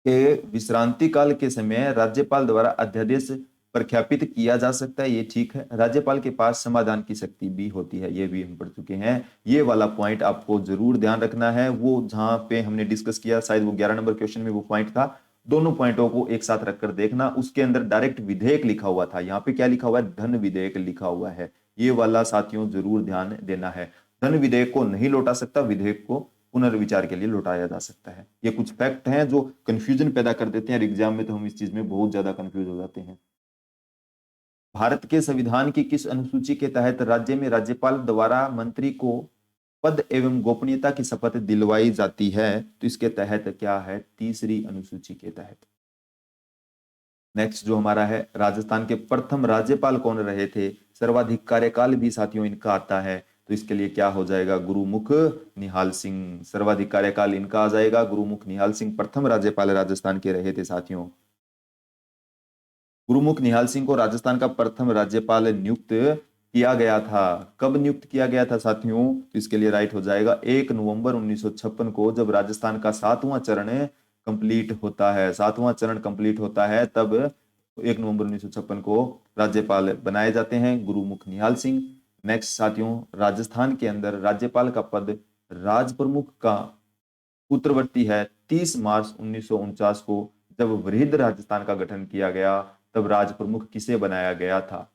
के विश्रांति काल के समय राज्यपाल द्वारा अध्यादेश प्रख्यापित किया जा सकता है, ये ठीक है। राज्यपाल के पास समाधान की शक्ति भी होती है, ये भी हम पढ़ चुके हैं। ये वाला पॉइंट आपको जरूर ध्यान रखना है। वो जहां पे हमने डिस्कस किया, शायद वो 11 नंबर क्वेश्चन में वो पॉइंट था। दोनों पॉइंटों को एक साथ रखकर देखना, उसके अंदर डायरेक्ट विधेयक लिखा हुआ था, यहाँ पे क्या लिखा हुआ है? धन विधेयक लिखा हुआ है। ये वाला साथियों जरूर ध्यान देना है। धन विधेयक को नहीं लौटा सकता, विधेयक को पुनर्विचार के लिए लौटाया जा सकता है। ये कुछ फैक्ट हैं जो कंफ्यूजन पैदा कर देते हैं, एग्जाम में तो हम इस चीज में बहुत ज्यादा कंफ्यूज हो जाते हैं। भारत के संविधान की किस अनुसूची के तहत राज्य में राज्यपाल द्वारा मंत्री को पद एवं गोपनीयता की शपथ दिलवाई जाती है? तो इसके तहत क्या है? तीसरी अनुसूची के तहत। नेक्स्ट जो हमारा है, राजस्थान के प्रथम राज्यपाल कौन रहे थे? सर्वाधिक कार्यकाल भी साथियों इनका आता है, तो इसके लिए क्या हो जाएगा? गुरुमुख निहाल सिंह। सर्वाधिक कार्यकाल इनका आ जाएगा, गुरुमुख निहाल सिंह प्रथम राज्यपाल राजस्थान के रहे थे साथियों। गुरुमुख निहाल सिंह को राजस्थान का प्रथम राज्यपाल नियुक्त किया गया था। कब नियुक्त किया गया था साथियों? तो इसके लिए राइट हो जाएगा 1 नवंबर 1956 को, जब राजस्थान का 7वां चरण कंप्लीट होता है। 7वां चरण कंप्लीट होता है तब 1 नवंबर 1956 को राज्यपाल बनाए जाते हैं गुरुमुख निहाल सिंह। नेक्स्ट साथियों, राजस्थान के अंदर राज्यपाल का पद राज प्रमुख का उत्तरवर्ती है। 30 मार्च 1949 को जब वृहद राजस्थान का गठन किया गया, तब राज प्रमुख किसे बनाया गया था?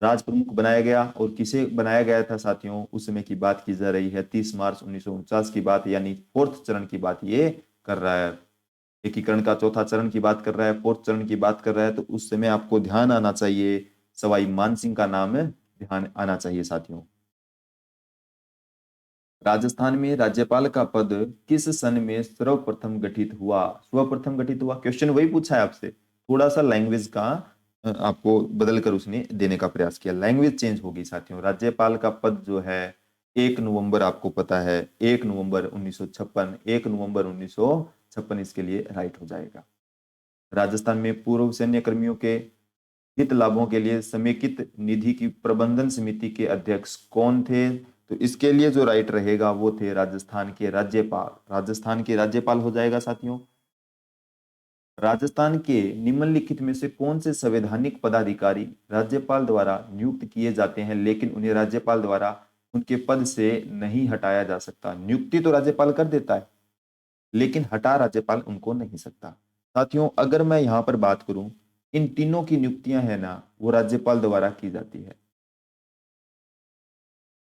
राज प्रमुख बनाया गया, और किसे बनाया गया था साथियों? उस समय की बात की जा रही है, 30 मार्च 1949 की बात, यानी फोर्थ चरण की बात ये कर रहा है। एकीकरण का चौथा चरण की बात कर रहा है, फोर्थ चरण की बात कर रहा है। तो उस समय आपको ध्यान आना चाहिए, सवाई मानसिंह का नाम ध्यान आना चाहिए साथियों। राजस्थान में राज्यपाल का पद किस सन में सर्वप्रथम गठित हुआ? सर्वप्रथम गठित हुआ, क्वेश्चन वही पूछा है आपसे, थोड़ा सा लैंग्वेज का आपको बदल कर उसने देने का प्रयास किया। लैंग्वेज चेंज होगी साथियों। राज्यपाल का पद जो है 1 नवंबर, आपको पता है 1 नवंबर 1956, 1 नवंबर 1956 इसके लिए राइट हो जाएगा। राजस्थान में पूर्व सैन्य कर्मियों के हित लाभों के लिए समेकित निधि की प्रबंधन समिति के अध्यक्ष कौन थे? तो इसके लिए जो राइट रहेगा वो थे राजस्थान के राज्यपाल। राजस्थान के राज्यपाल हो जाएगा साथियों। राजस्थान के निम्नलिखित में से कौन से संवैधानिक पदाधिकारी राज्यपाल द्वारा नियुक्त किए जाते हैं, लेकिन उन्हें राज्यपाल द्वारा उनके पद से नहीं हटाया जा सकता? नियुक्ति तो राज्यपाल कर देता है, लेकिन हटा राज्यपाल उनको नहीं सकता। साथियों अगर मैं यहां पर बात करूं, इन तीनों की नियुक्तियां है ना, वो राज्यपाल द्वारा की जाती है।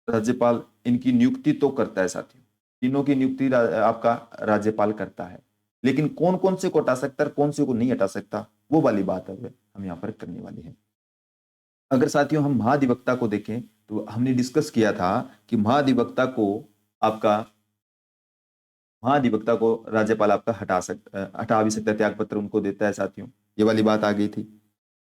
राज्यपाल इनकी नियुक्ति तो करता है साथियों, तीनों की नियुक्ति आपका राज्यपाल करता है। लेकिन कौन कौन से को हटा सकता है, कौन से को नहीं हटा सकता, वो वाली बात अब हम यहाँ पर करने वाले हैं। अगर साथियों हम महाधिवक्ता को देखें तो हमने डिस्कस किया था कि आपका महाधिवक्ता को राज्यपाल आपका हटा भी सकता है, त्याग पत्र उनको देता है साथियों, ये वाली बात आ गई थी।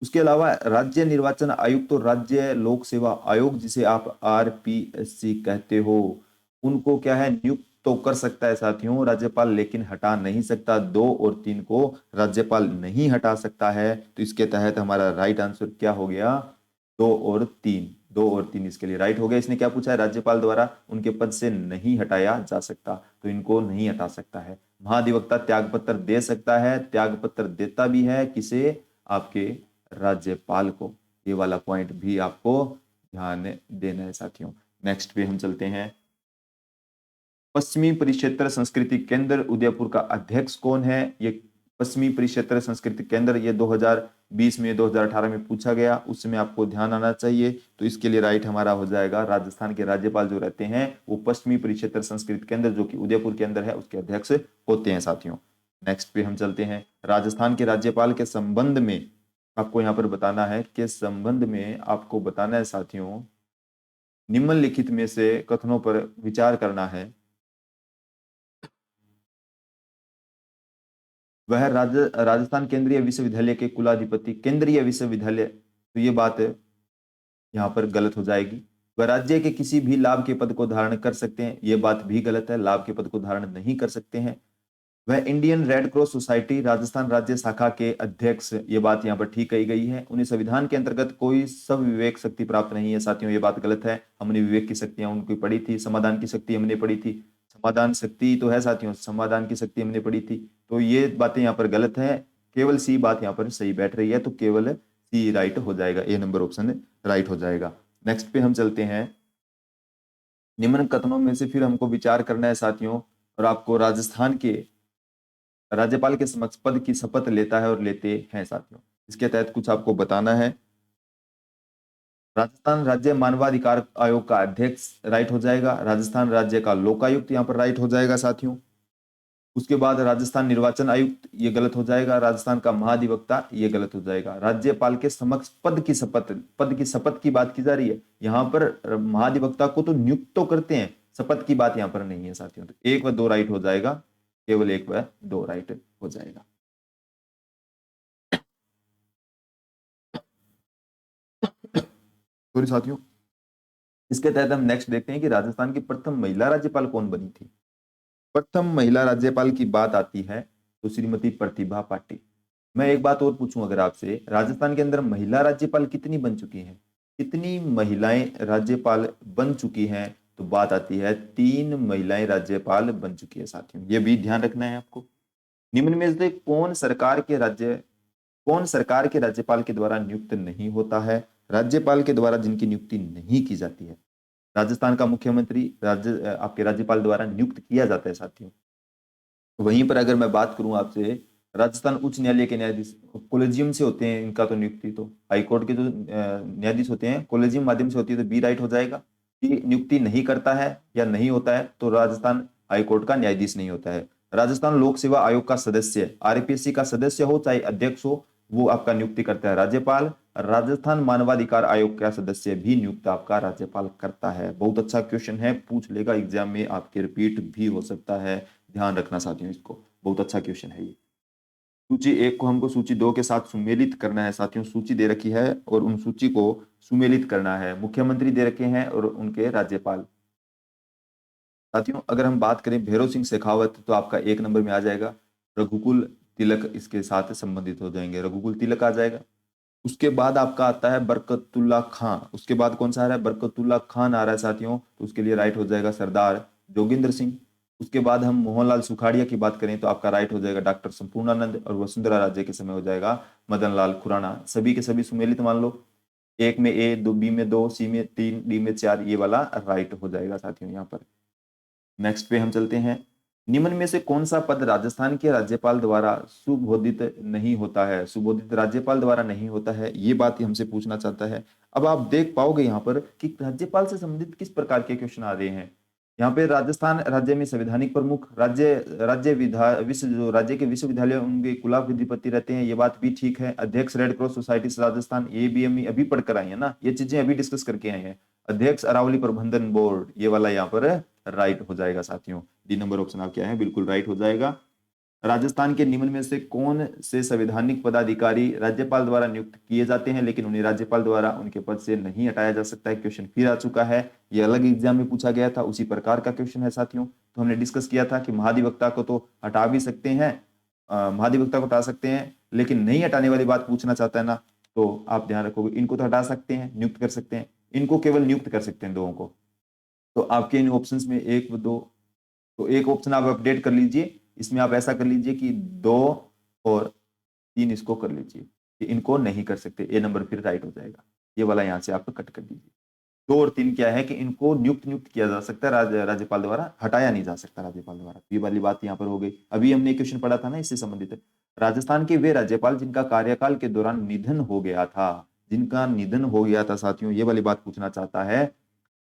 उसके अलावा राज्य निर्वाचन आयुक्त तो राज्य लोक सेवा आयोग जिसे आप आरपीएससी कहते हो, उनको क्या है, नियुक्त तो कर सकता है साथियों राज्यपाल, लेकिन हटा नहीं सकता। 2 और 3 को राज्यपाल नहीं हटा सकता है। तो इसके तहत हमारा राइट आंसर क्या हो गया, 2 और 3। 2 और 3 इसके लिए राइट हो गया। इसने क्या पूछा है, राज्यपाल द्वारा उनके पद से नहीं हटाया जा सकता, तो इनको नहीं हटा सकता है। महाधिवक्ता त्याग पत्र दे सकता है, त्याग पत्र देता भी है, किसे, आपके राज्यपाल को। ये वाला पॉइंट भी आपको ध्यान देना है साथियों। नेक्स्ट पे हम चलते हैं। पश्चिमी परिक्षेत्र संस्कृति केंद्र उदयपुर का अध्यक्ष कौन है? ये पश्चिमी परिक्षेत्र संस्कृति केंद्र ये 2020 में 2018 में पूछा गया, उसमें आपको ध्यान आना चाहिए। तो इसके लिए राइट हमारा हो जाएगा, राजस्थान के राज्यपाल जो रहते हैं वो पश्चिमी परिक्षेत्र संस्कृति केंद्र जो कि उदयपुर के अंदर है उसके अध्यक्ष होते हैं साथियों। नेक्स्ट पे हम चलते हैं। राजस्थान के राज्यपाल के संबंध में आपको यहाँ पर बताना है, कि संबंध में आपको बताना है साथियों, निम्नलिखित में से कथनों पर विचार करना है। वह राजस्थान केंद्रीय विश्वविद्यालय के कुलाधिपति, केंद्रीय विश्वविद्यालय, तो ये बात यहाँ पर गलत हो जाएगी। वह राज्य के किसी भी लाभ के पद को धारण कर सकते हैं, ये बात भी गलत है, लाभ के पद को धारण नहीं कर सकते हैं। वह Indian red cross society Rajasthan राज्य शाखा के अध्यक्ष, ये बात यहाँ पर ठीक कही गई है। उन्हें संविधान के अंतर्गत कोई सब विवेक शक्ति प्राप्त नहीं है साथियों, ये बात गलत है। हमने विवेक की शक्तियां उनकी पढ़ी थी, समाधान की शक्ति हमने पढ़ी थी, समाधान शक्ति तो है साथियों, समाधान की शक्ति हमने पढ़ी थी। तो ये बातें यहाँ पर गलत है, केवल सी बात यहाँ पर सही बैठ रही है, तो केवल सी राइट हो जाएगा, ए नंबर ऑप्शन राइट हो जाएगा। नेक्स्ट पे हम चलते हैं। निम्न कथनों में से फिर हमको विचार करना है साथियों, और आपको राजस्थान के राज्यपाल के समक्ष पद की शपथ लेता है और लेते हैं साथियों, इसके तहत कुछ आपको बताना है। राजस्थान राज्य मानवाधिकार आयोग का अध्यक्ष राइट हो जाएगा, राजस्थान राज्य का लोकायुक्त यहाँ पर राइट हो जाएगा साथियों। उसके बाद राजस्थान निर्वाचन आयुक्त ये गलत हो जाएगा, राजस्थान का महाधिवक्ता ये गलत हो जाएगा। राज्यपाल के समक्ष पद की शपथ की बात की जा रही है यहाँ पर, महाधिवक्ता को तो नियुक्त तो करते हैं, शपथ की बात यहाँ पर नहीं है साथियों। तो 1 व 2 राइट हो जाएगा, केवल 1 व 2 राइट हो जाएगा। सॉरी साथियों। इसके तहत हम नेक्स्ट देखते हैं कि राजस्थान की प्रथम महिला राज्यपाल कौन बनी थी। प्रथम महिला राज्यपाल की बात आती है तो श्रीमती प्रतिभा पाटिल। मैं एक बात और पूछूं अगर आपसे, राजस्थान के अंदर महिला राज्यपाल कितनी बन चुकी हैं, कितनी महिलाएं राज्यपाल बन चुकी हैं? तो बात आती है 3 महिलाएं राज्यपाल बन चुकी है साथियों, ये भी ध्यान रखना है आपको। निम्न में से कौन सरकार के राज्यपाल के द्वारा नियुक्त नहीं होता है? राज्यपाल के द्वारा जिनकी नियुक्ति नहीं की जाती है, राजस्थान का मुख्यमंत्री आपके राज्यपाल द्वारा नियुक्त किया जाता है साथियों। वहीं पर अगर मैं बात करूं आपसे, राजस्थान उच्च न्यायालय के न्यायाधीश कोलेजियम से होते हैं, इनका तो नियुक्ति तो हाईकोर्ट के जो न्यायाधीश होते हैं कोलेजियम माध्यम से होती है, तो बी राइट हो जाएगा। कि नियुक्ति नहीं करता है या नहीं होता है तो राजस्थान हाईकोर्ट का न्यायाधीश नहीं होता है। राजस्थान लोक सेवा आयोग का सदस्य, आरपीएससी का सदस्य हो चाहे अध्यक्ष हो, वो आपका नियुक्ति करता है राज्यपाल। राजस्थान मानवाधिकार आयोग का सदस्य भी नियुक्त आपका राज्यपाल करता है। बहुत अच्छा क्वेश्चन है, पूछ लेगा एग्जाम में, आपके रिपीट भी हो सकता है, ध्यान रखना साथियों इसको, बहुत अच्छा क्वेश्चन है ये। सूची 1 को हमको सूची 2 के साथ सुमेलित करना है साथियों। सूची दे रखी है और उन सूची को सुमेलित करना है। मुख्यमंत्री दे रखे हैं और उनके राज्यपाल। साथियों अगर हम बात करें भैरव सिंह शेखावत तो आपका 1 नंबर में आ जाएगा। रघुकुल तिलक इसके साथ संबंधित हो जाएंगे, रघुकुल तिलक आ जाएगा। उसके बाद आपका आता है बरकतुल्ला खां। उसके बाद कौन सा आ रहा है, बरकतुल्ला खान आ रहा है साथियों, तो उसके लिए राइट हो जाएगा सरदार जोगिंदर सिंह। उसके बाद हम मोहनलाल सुखाड़िया की बात करें तो आपका राइट हो जाएगा डॉक्टर संपूर्णानंद, और वसुंधरा राज्य के समय हो जाएगा मदन लाल खुराना। सभी के सभी सुमेलित मान लो, 1 में ए, 2 बी में 2, सी में 3, डी में 4, ये वाला राइट हो जाएगा साथियों यहाँ पर। नेक्स्ट पे हम चलते हैं। निम्न में से कौन सा पद राजस्थान के राज्यपाल द्वारा सुबोधित नहीं होता है? सुबोधित राज्यपाल द्वारा नहीं होता है, ये बात ही हमसे पूछना चाहता है। अब आप देख पाओगे यहाँ पर कि राज्यपाल से संबंधित किस प्रकार के क्वेश्चन आ रहे हैं। यहाँ पे राजस्थान राज्य में संवैधानिक प्रमुख, राज्य के विश्वविद्यालय उनके कुलाधिपति रहते हैं, ये बात भी ठीक है। अध्यक्ष रेड क्रॉस सोसाइटी राजस्थान, ये भी हम अभी पढ़कर आए हैं ना, ये चीजें अभी डिस्कस करके आए हैं। अध्यक्ष अरावली प्रबंधन बोर्ड, ये वाला यहाँ पर राइट हो जाएगा साथियों। डी नंबर ऑप्शन आप क्या है, बिल्कुल राइट हो जाएगा। राजस्थान के निम्न में से कौन से संवैधानिक पदाधिकारी राज्यपाल द्वारा नियुक्त किए जाते हैं लेकिन उन्हें राज्यपाल द्वारा उनके पद से नहीं हटाया जा सकता है? क्वेश्चन फिर आ चुका है, ये अलग एग्जाम में पूछा गया था, उसी प्रकार का क्वेश्चन है साथियों। तो हमने डिस्कस किया था कि महाधिवक्ता को तो हटा भी सकते हैं, महाधिवक्ता को हटा सकते हैं, लेकिन नहीं हटाने वाली बात पूछना चाहता है ना, तो आप ध्यान रखोगे, इनको तो हटा सकते हैं, नियुक्त कर सकते हैं, इनको केवल नियुक्त कर सकते हैं दोनों को। तो आपके इन ऑप्शंस में एक दो, तो एक ऑप्शन आप अपडेट कर लीजिए, इसमें आप ऐसा कर लीजिए कि 2 और 3 इसको कर लीजिए कि इनको नहीं कर सकते, ए नंबर फिर राइट हो जाएगा। ये वाला यहाँ से आप कट कर दीजिए। 2 और 3 क्या है कि इनको नियुक्त किया जा सकता है, राज्यपाल द्वारा हटाया नहीं जा सकता राज्यपाल द्वारा। ये वाली बात यहाँ पर हो गई। अभी हमने क्वेश्चन पढ़ा था ना इससे संबंधित, राजस्थान के वे राज्यपाल जिनका कार्यकाल के दौरान निधन हो गया था, जिनका निधन हो गया था साथियों, ये वाली बात पूछना चाहता है।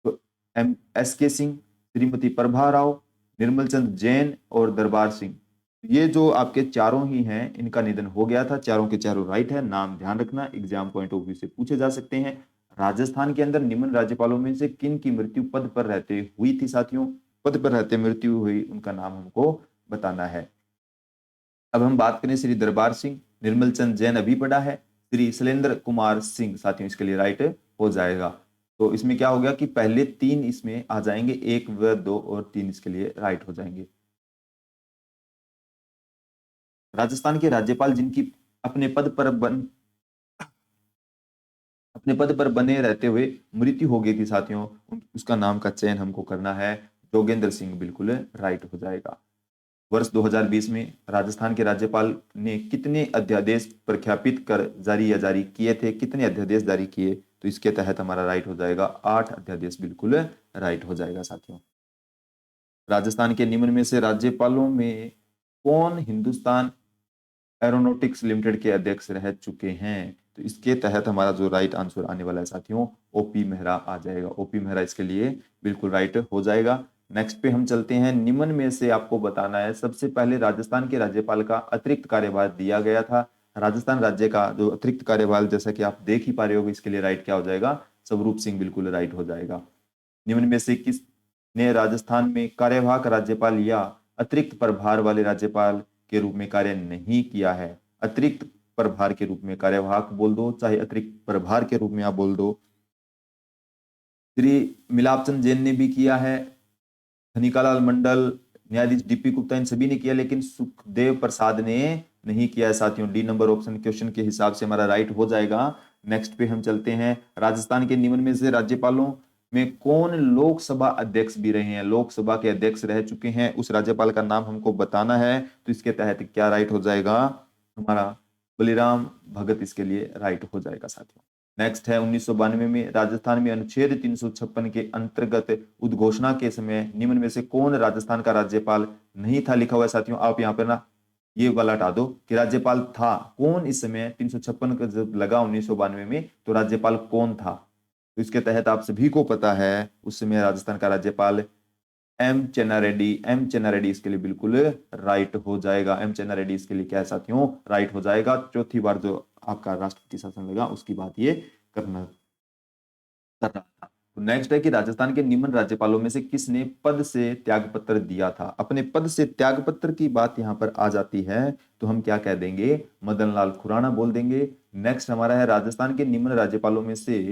तो एस के सिंह, श्रीमती प्रभा राव, निर्मल चंद जैन और दरबार सिंह, ये जो आपके चारों ही हैं, इनका निधन हो गया था। चारों के चारों राइट है, नाम ध्यान रखना, एग्जाम पॉइंट ऑफ व्यू से पूछे जा सकते हैं। राजस्थान के अंदर निम्न राज्यपालों में से किन की मृत्यु पद पर रहते हुई थी साथियों? पद पर रहते मृत्यु हुई, उनका नाम हमको बताना है। अब हम बात करें श्री दरबार सिंह, निर्मल चंद जैन अभी पढ़ा है, श्री शैलेंद्र कुमार सिंह साथियों इसके लिए राइट हो जाएगा। तो इसमें क्या हो गया कि पहले 3 इसमें आ जाएंगे, 1 व 2 और 3 इसके लिए राइट हो जाएंगे। राजस्थान के राज्यपाल जिनकी अपने पद पर अपने पद पर बने रहते हुए मृत्यु हो गई थी साथियों, उसका नाम का चयन हमको करना है। जोगेंद्र सिंह बिल्कुल राइट हो जाएगा। वर्ष 2020 में राजस्थान के राज्यपाल ने कितने अध्यादेश प्रख्यापित कर जारी किए थे? कितने अध्यादेश जारी किए? तो इसके तहत हमारा राइट हो जाएगा 8 अध्यादेश, बिल्कुल राइट हो जाएगा साथियों। राजस्थान के निम्न में से राज्यपालों में कौन हिंदुस्तान एरोनॉटिक्स लिमिटेड के अध्यक्ष रह चुके हैं? तो इसके तहत हमारा जो राइट आंसर आने वाला है साथियों, ओपी मेहरा आ जाएगा। ओपी मेहरा इसके लिए बिल्कुल राइट हो जाएगा। नेक्स्ट पे हम चलते हैं, निम्न में से आपको बताना है सबसे पहले राजस्थान के राज्यपाल का अतिरिक्त कार्यभार दिया गया था। राजस्थान राज्य का जो अतिरिक्त कार्यभार, जैसा कि आप देख ही पा रहे हो, इसके लिए राइट क्या हो जाएगा? स्वरूप सिंह बिल्कुल राइट हो जाएगा। निम्न में से किसने राजस्थान में कार्यवाहक राज्यपाल या अतिरिक्त प्रभार वाले राज्यपाल के रूप में कार्य नहीं किया है? अतिरिक्त प्रभार के रूप में, कार्यवाहक बोल दो चाहे अतिरिक्त प्रभार के रूप में आप बोल दो। श्री मिलाप चंद जैन ने भी किया है, खनिकालाल मंडल, न्यायाधीश डीपी गुप्ता, इन सभी ने किया, लेकिन सुखदेव प्रसाद ने नहीं किया है साथियों। डी नंबर ऑप्शन क्वेश्चन के हिसाब से हमारा राइट हो जाएगा। नेक्स्ट पे हम चलते हैं, राजस्थान के निम्न में से राज्यपालों में कौन लोकसभा अध्यक्ष भी रहे हैं? लोकसभा के अध्यक्ष रह चुके हैं, उस राज्यपाल का नाम हमको बताना है। तो इसके तहत क्या राइट हो जाएगा? हमारा बलिराम भगत इसके लिए राइट हो जाएगा साथियों। नेक्स्ट है 1992 में राजस्थान में अनुच्छेद 356 के अंतर्गत उद्घोषणा के समय निम्न में से कौन राजस्थान का राज्यपाल नहीं था? लिखा हुआ है साथियों, आप यहाँ पर ना ये वाला हटा दो कि राज्यपाल था कौन इस समय। 356 का जब लगा 1992 में, तो राज्यपाल कौन था? तो इसके तहत आप सभी को पता है, उस समय राजस्थान का राज्यपाल एम चेन्ना रेड्डी। एम चेन्ना रेड्डी इसके लिए बिल्कुल राइट हो जाएगा। एम चेन्ना रेड्डी इसके लिए क्या है साथियों? राइट हो जाएगा। चौथी बार जो आपका राष्ट्रपति शासन लगा, उसकी बात ये करना कर रहा था। तो नेक्स्ट है कि राजस्थान के निम्न राज्यपालों में से किसने पद से त्यागपत्र दिया था? अपने पद से त्यागपत्र की बात यहां पर आ जाती है, तो हम क्या कह देंगे? मदन लाल खुराना बोल देंगे। नेक्स्ट हमारा है, राजस्थान के निम्न राज्यपालों में से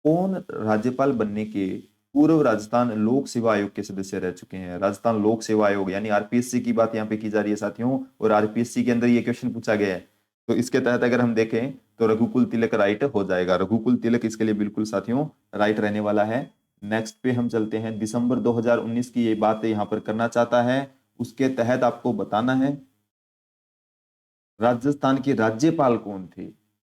कौन राज्यपाल बनने के पूर्व राजस्थान लोक सेवा आयोग के सदस्य रह चुके हैं? राजस्थान लोक सेवा आयोग यानी आरपीएससी की बात यहाँ पे की जा रही है साथियों, और आरपीएससी के अंदर ये क्वेश्चन पूछा गया है। तो इसके तहत अगर हम देखें तो रघुकुल तिलक राइट हो जाएगा। रघुकुल तिलक इसके लिए बिल्कुल साथियों राइट रहने वाला है। नेक्स्ट पे हम चलते हैं, दिसंबर 2019 की ये बात यहाँ पर करना चाहता है, उसके तहत आपको बताना है राजस्थान के राज्यपाल कौन थे?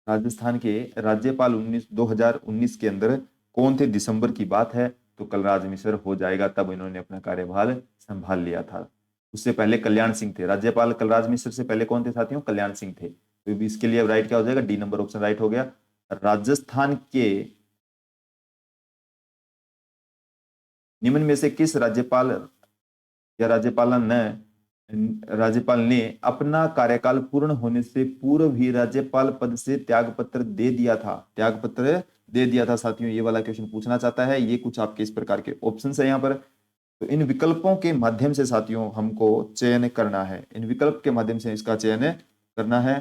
राजस्थान के राज्यपाल 2019 के अंदर कौन थे? दिसंबर की बात है, तो कलराज मिश्र हो जाएगा, तब इन्होंने अपना कार्यभार संभाल लिया था। उससे पहले कल्याण सिंह थे राज्यपाल। कलराज मिश्र से पहले कौन थे साथियों? कल्याण सिंह थे। तो इसके लिए राइट क्या हो जाएगा? डी नंबर ऑप्शन राइट हो गया। राजस्थान के निम्न में से किस राज्यपाल या राज्यपाल ने अपना कार्यकाल पूर्ण होने से पूर्व ही राज्यपाल पद से त्यागपत्र दे दिया था? त्यागपत्र दे दिया था साथियों, ये वाला क्वेश्चन पूछना चाहता है। ये कुछ आपके इस प्रकार के ऑप्शन है यहाँ पर। तो इन विकल्पों के माध्यम से साथियों हमको चयन करना है, इन विकल्प के माध्यम से इसका चयन करना है।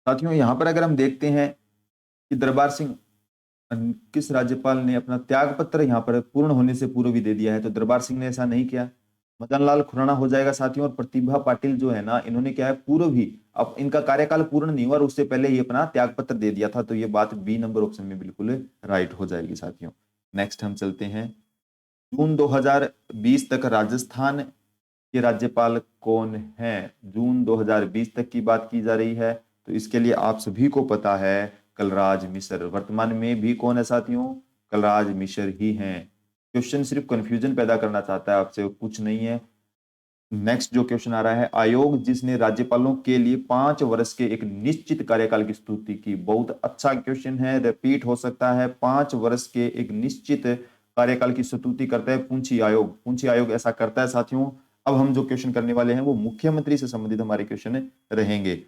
साथियों यहाँ पर अगर हम देखते हैं कि दरबार सिंह किस राज्यपाल ने अपना त्याग पत्र यहाँ पर पूर्ण होने से पूर्व ही दे दिया है, तो दरबार सिंह ने ऐसा नहीं किया। मदन लाल खुराना हो जाएगा साथियों। और प्रतिभा पाटिल जो है ना, इन्होंने क्या है, पूर्व ही, अब इनका कार्यकाल पूर्ण नहीं हुआ और उससे पहले ही अपना त्याग पत्र दे दिया था। तो ये बात बी नंबर ऑप्शन में बिल्कुल राइट हो जाएगी साथियों। नेक्स्ट हम चलते हैं, जून 2020 तक राजस्थान के राज्यपाल कौन है? जून 2020 तक की बात की जा रही है, तो इसके लिए आप सभी को पता है कलराज मिश्र। वर्तमान में भी कौन है साथियों? कलराज मिश्र ही हैं। क्वेश्चन सिर्फ कंफ्यूजन पैदा करना चाहता है आपसे, कुछ नहीं है। नेक्स्ट जो क्वेश्चन आ रहा है, आयोग जिसने राज्यपालों के लिए 5 वर्ष के एक निश्चित कार्यकाल की स्तुति की। बहुत अच्छा क्वेश्चन है, रिपीट हो सकता है। 5 वर्ष के एक निश्चित कार्यकाल की स्तुति करता है पूंछी आयोग। पूंछी आयोग ऐसा करता है साथियों। अब हम जो क्वेश्चन करने वाले हैं वो मुख्यमंत्री से संबंधित हमारे क्वेश्चन रहेंगे।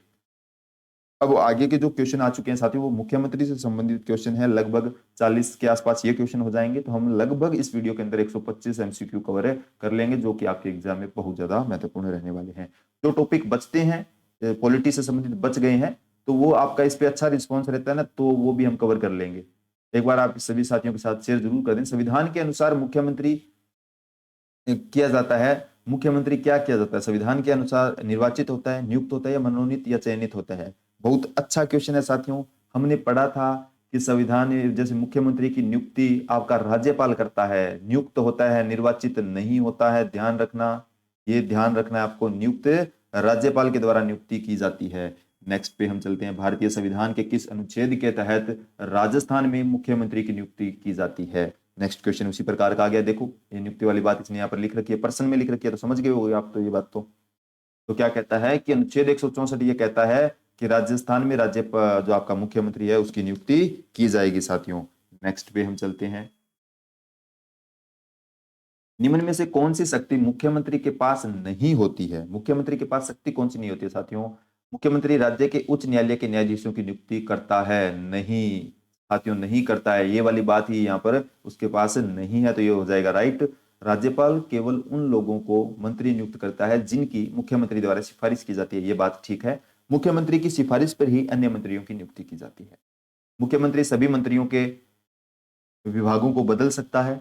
अब आगे के जो क्वेश्चन आ चुके हैं साथियों वो मुख्यमंत्री से संबंधित क्वेश्चन है। लगभग 40 के आसपास ये क्वेश्चन हो जाएंगे। तो हम लगभग इस वीडियो के अंदर 125 एमसीक्यू कवर कर लेंगे, जो कि आपके एग्जाम में बहुत ज्यादा महत्वपूर्ण रहने वाले हैं। जो टॉपिक बचते हैं पॉलिटी से संबंधित बच गए हैं, तो वो आपका इस पे अच्छा रिस्पॉन्स रहता है ना, तो वो भी हम कवर कर लेंगे। एक बार आप सभी साथियों के साथ शेयर जरूर कर दें। संविधान के अनुसार मुख्यमंत्री किया जाता है, मुख्यमंत्री क्या किया जाता है? संविधान के अनुसार निर्वाचित होता है, नियुक्त होता है, या मनोनीत या चयनित होता है? बहुत अच्छा क्वेश्चन है साथियों। हमने पढ़ा था कि संविधान जैसे मुख्यमंत्री की नियुक्ति आपका राज्यपाल करता है, नियुक्त होता है, निर्वाचित नहीं होता है। ध्यान रखना, ये ध्यान रखना है आपको, नियुक्त राज्यपाल के द्वारा नियुक्ति की जाती है। नेक्स्ट पे हम चलते हैं, भारतीय संविधान के किस अनुच्छेद के तहत राजस्थान में मुख्यमंत्री की नियुक्ति की जाती है? नेक्स्ट क्वेश्चन उसी प्रकार का आ गया। देखो ये नियुक्ति वाली बात इसने यहाँ पर लिख रखी है, पर्सन में लिख रखी है, तो समझ गए होगे आप तो ये बात। तो क्या कहता है कि अनुच्छेद 164 ये कहता है कि राजस्थान में राज्य जो आपका मुख्यमंत्री है उसकी नियुक्ति की जाएगी साथियों। नेक्स्ट पे हम चलते हैं, निम्न में से कौन सी शक्ति मुख्यमंत्री के पास नहीं होती है? मुख्यमंत्री के पास शक्ति कौन सी नहीं होती है साथियों? मुख्यमंत्री राज्य के उच्च न्यायालय के न्यायाधीशों की नियुक्ति करता है? नहीं साथियों, नहीं करता है। ये वाली बात ही यहाँ पर उसके पास नहीं है, तो ये हो जाएगा राइट। राज्यपाल केवल उन लोगों को मंत्री नियुक्त करता है जिनकी मुख्यमंत्री द्वारा सिफारिश की जाती है। ये बात ठीक है। मुख्यमंत्री की सिफारिश पर ही अन्य मंत्रियों की नियुक्ति की जाती है। मुख्यमंत्री सभी मंत्रियों के विभागों को बदल सकता है।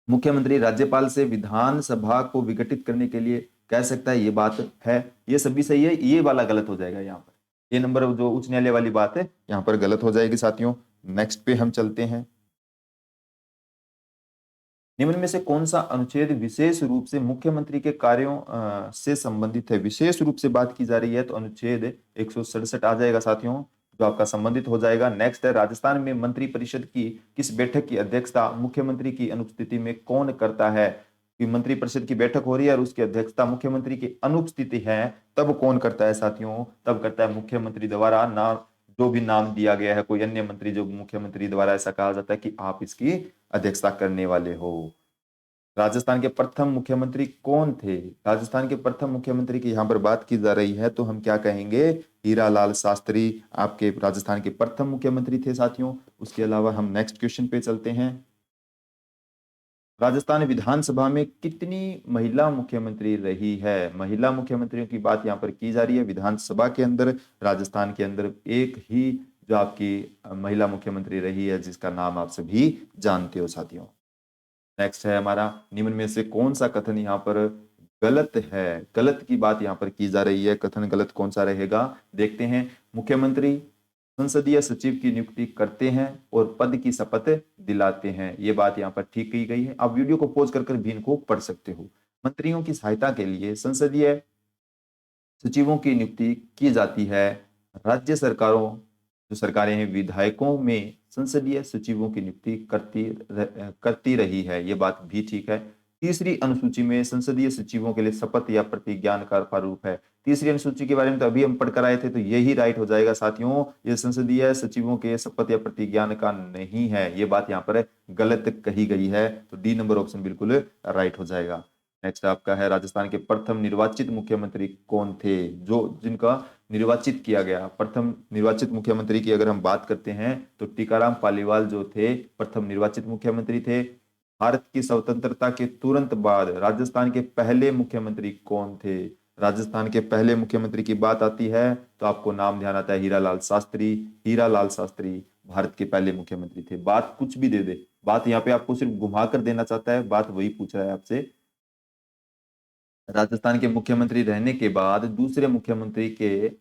मुख्यमंत्री राज्यपाल से विधानसभा को विघटित करने के लिए कह सकता है, ये बात है। ये सभी सही है, ये वाला गलत हो जाएगा यहाँ पर। ये नंबर जो उच्च न्यायालय वाली बात है यहाँ पर गलत हो जाएगी साथियों। नेक्स्ट पे हम चलते हैं, निम्न में से कौन सा अनुच्छेद विशेष रूप से मुख्यमंत्री के कार्यों से संबंधित है? विशेष रूप से बात की जा रही है तो अनुच्छेद 167 आ जाएगा साथियों, जो आपका संबंधित हो जाएगा। नेक्स्ट है, राजस्थान में मंत्री परिषद की किस बैठक की अध्यक्षता मुख्यमंत्री की अनुपस्थिति में कौन करता है? कि मंत्री परिषद की बैठक हो रही है और उसकी अध्यक्षता मुख्यमंत्री की अनुपस्थिति है, तब कौन करता है साथियों? तब करता है मुख्यमंत्री द्वारा। ना जो भी नाम दिया गया है, कोई अन्य मंत्री जो मुख्यमंत्री द्वारा ऐसा कहा जाता है कि आप इसकी अध्यक्षता करने वाले हो। राजस्थान के प्रथम मुख्यमंत्री कौन थे? राजस्थान के प्रथम मुख्यमंत्री की यहाँ पर बात की जा रही है, तो हम क्या कहेंगे? हीरालाल शास्त्री आपके राजस्थान के प्रथम मुख्यमंत्री थे साथियों। उसके अलावा हम नेक्स्ट क्वेश्चन पे चलते हैं, राजस्थान विधानसभा में कितनी महिला मुख्यमंत्री रही है? महिला मुख्यमंत्रियों की बात यहाँ पर की जा रही है। विधानसभा के अंदर राजस्थान के अंदर एक ही जो आपकी महिला मुख्यमंत्री रही है, जिसका नाम आप सभी जानते हो साथियों। नेक्स्ट है हमारा, निम्न में से कौन सा कथन यहाँ पर गलत है? गलत की बात यहाँ पर की जा रही है, कथन गलत कौन सा रहेगा देखते हैं। मुख्यमंत्री संसदीय सचिव की नियुक्ति करते हैं और पद की शपथ दिलाते हैं, ये बात यहाँ पर ठीक की गई है। आप वीडियो को पॉज कर भी इनको पढ़ सकते हो। मंत्रियों की सहायता के लिए संसदीय सचिवों की नियुक्ति की जाती है। राज्य सरकारों जो सरकारें हैं, विधायकों में संसदीय सचिवों की नियुक्ति करती रही है, ये बात भी ठीक है। तीसरी अनुसूची में संसदीय सचिवों के लिए शपथ या प्रतिज्ञान का प्रारूप है। तीसरी अनुसूची के बारे में तो अभी हम पढ़कर आए थे, तो यही राइट हो जाएगा साथियों। ये संसदीय सचिवों के शपथ या प्रतिज्ञान का नहीं है, ये बात यहाँ पर गलत कही गई है, तो डी नंबर ऑप्शन बिल्कुल राइट हो जाएगा। नेक्स्ट आपका है, राजस्थान के प्रथम निर्वाचित मुख्यमंत्री कौन थे? जो जिनका निर्वाचित किया गया, प्रथम निर्वाचित मुख्यमंत्री की अगर हम बात करते हैं तो टीकाराम पालीवाल जो थे प्रथम निर्वाचित मुख्यमंत्री थे। भारत की स्वतंत्रता के तुरंत बाद राजस्थान के पहले मुख्यमंत्री कौन थे? राजस्थान के पहले मुख्यमंत्री की बात आती है तो आपको नाम ध्यान आता है हीरालाल शास्त्री। हीरालाल शास्त्री भारत के पहले मुख्यमंत्री थे। बात कुछ भी दे दे, बात यहाँ पे आपको सिर्फ घुमा कर देना चाहता है, बात वही पूछ रहा है आपसे। राजस्थान के मुख्यमंत्री रहने के बाद दूसरे मुख्यमंत्री के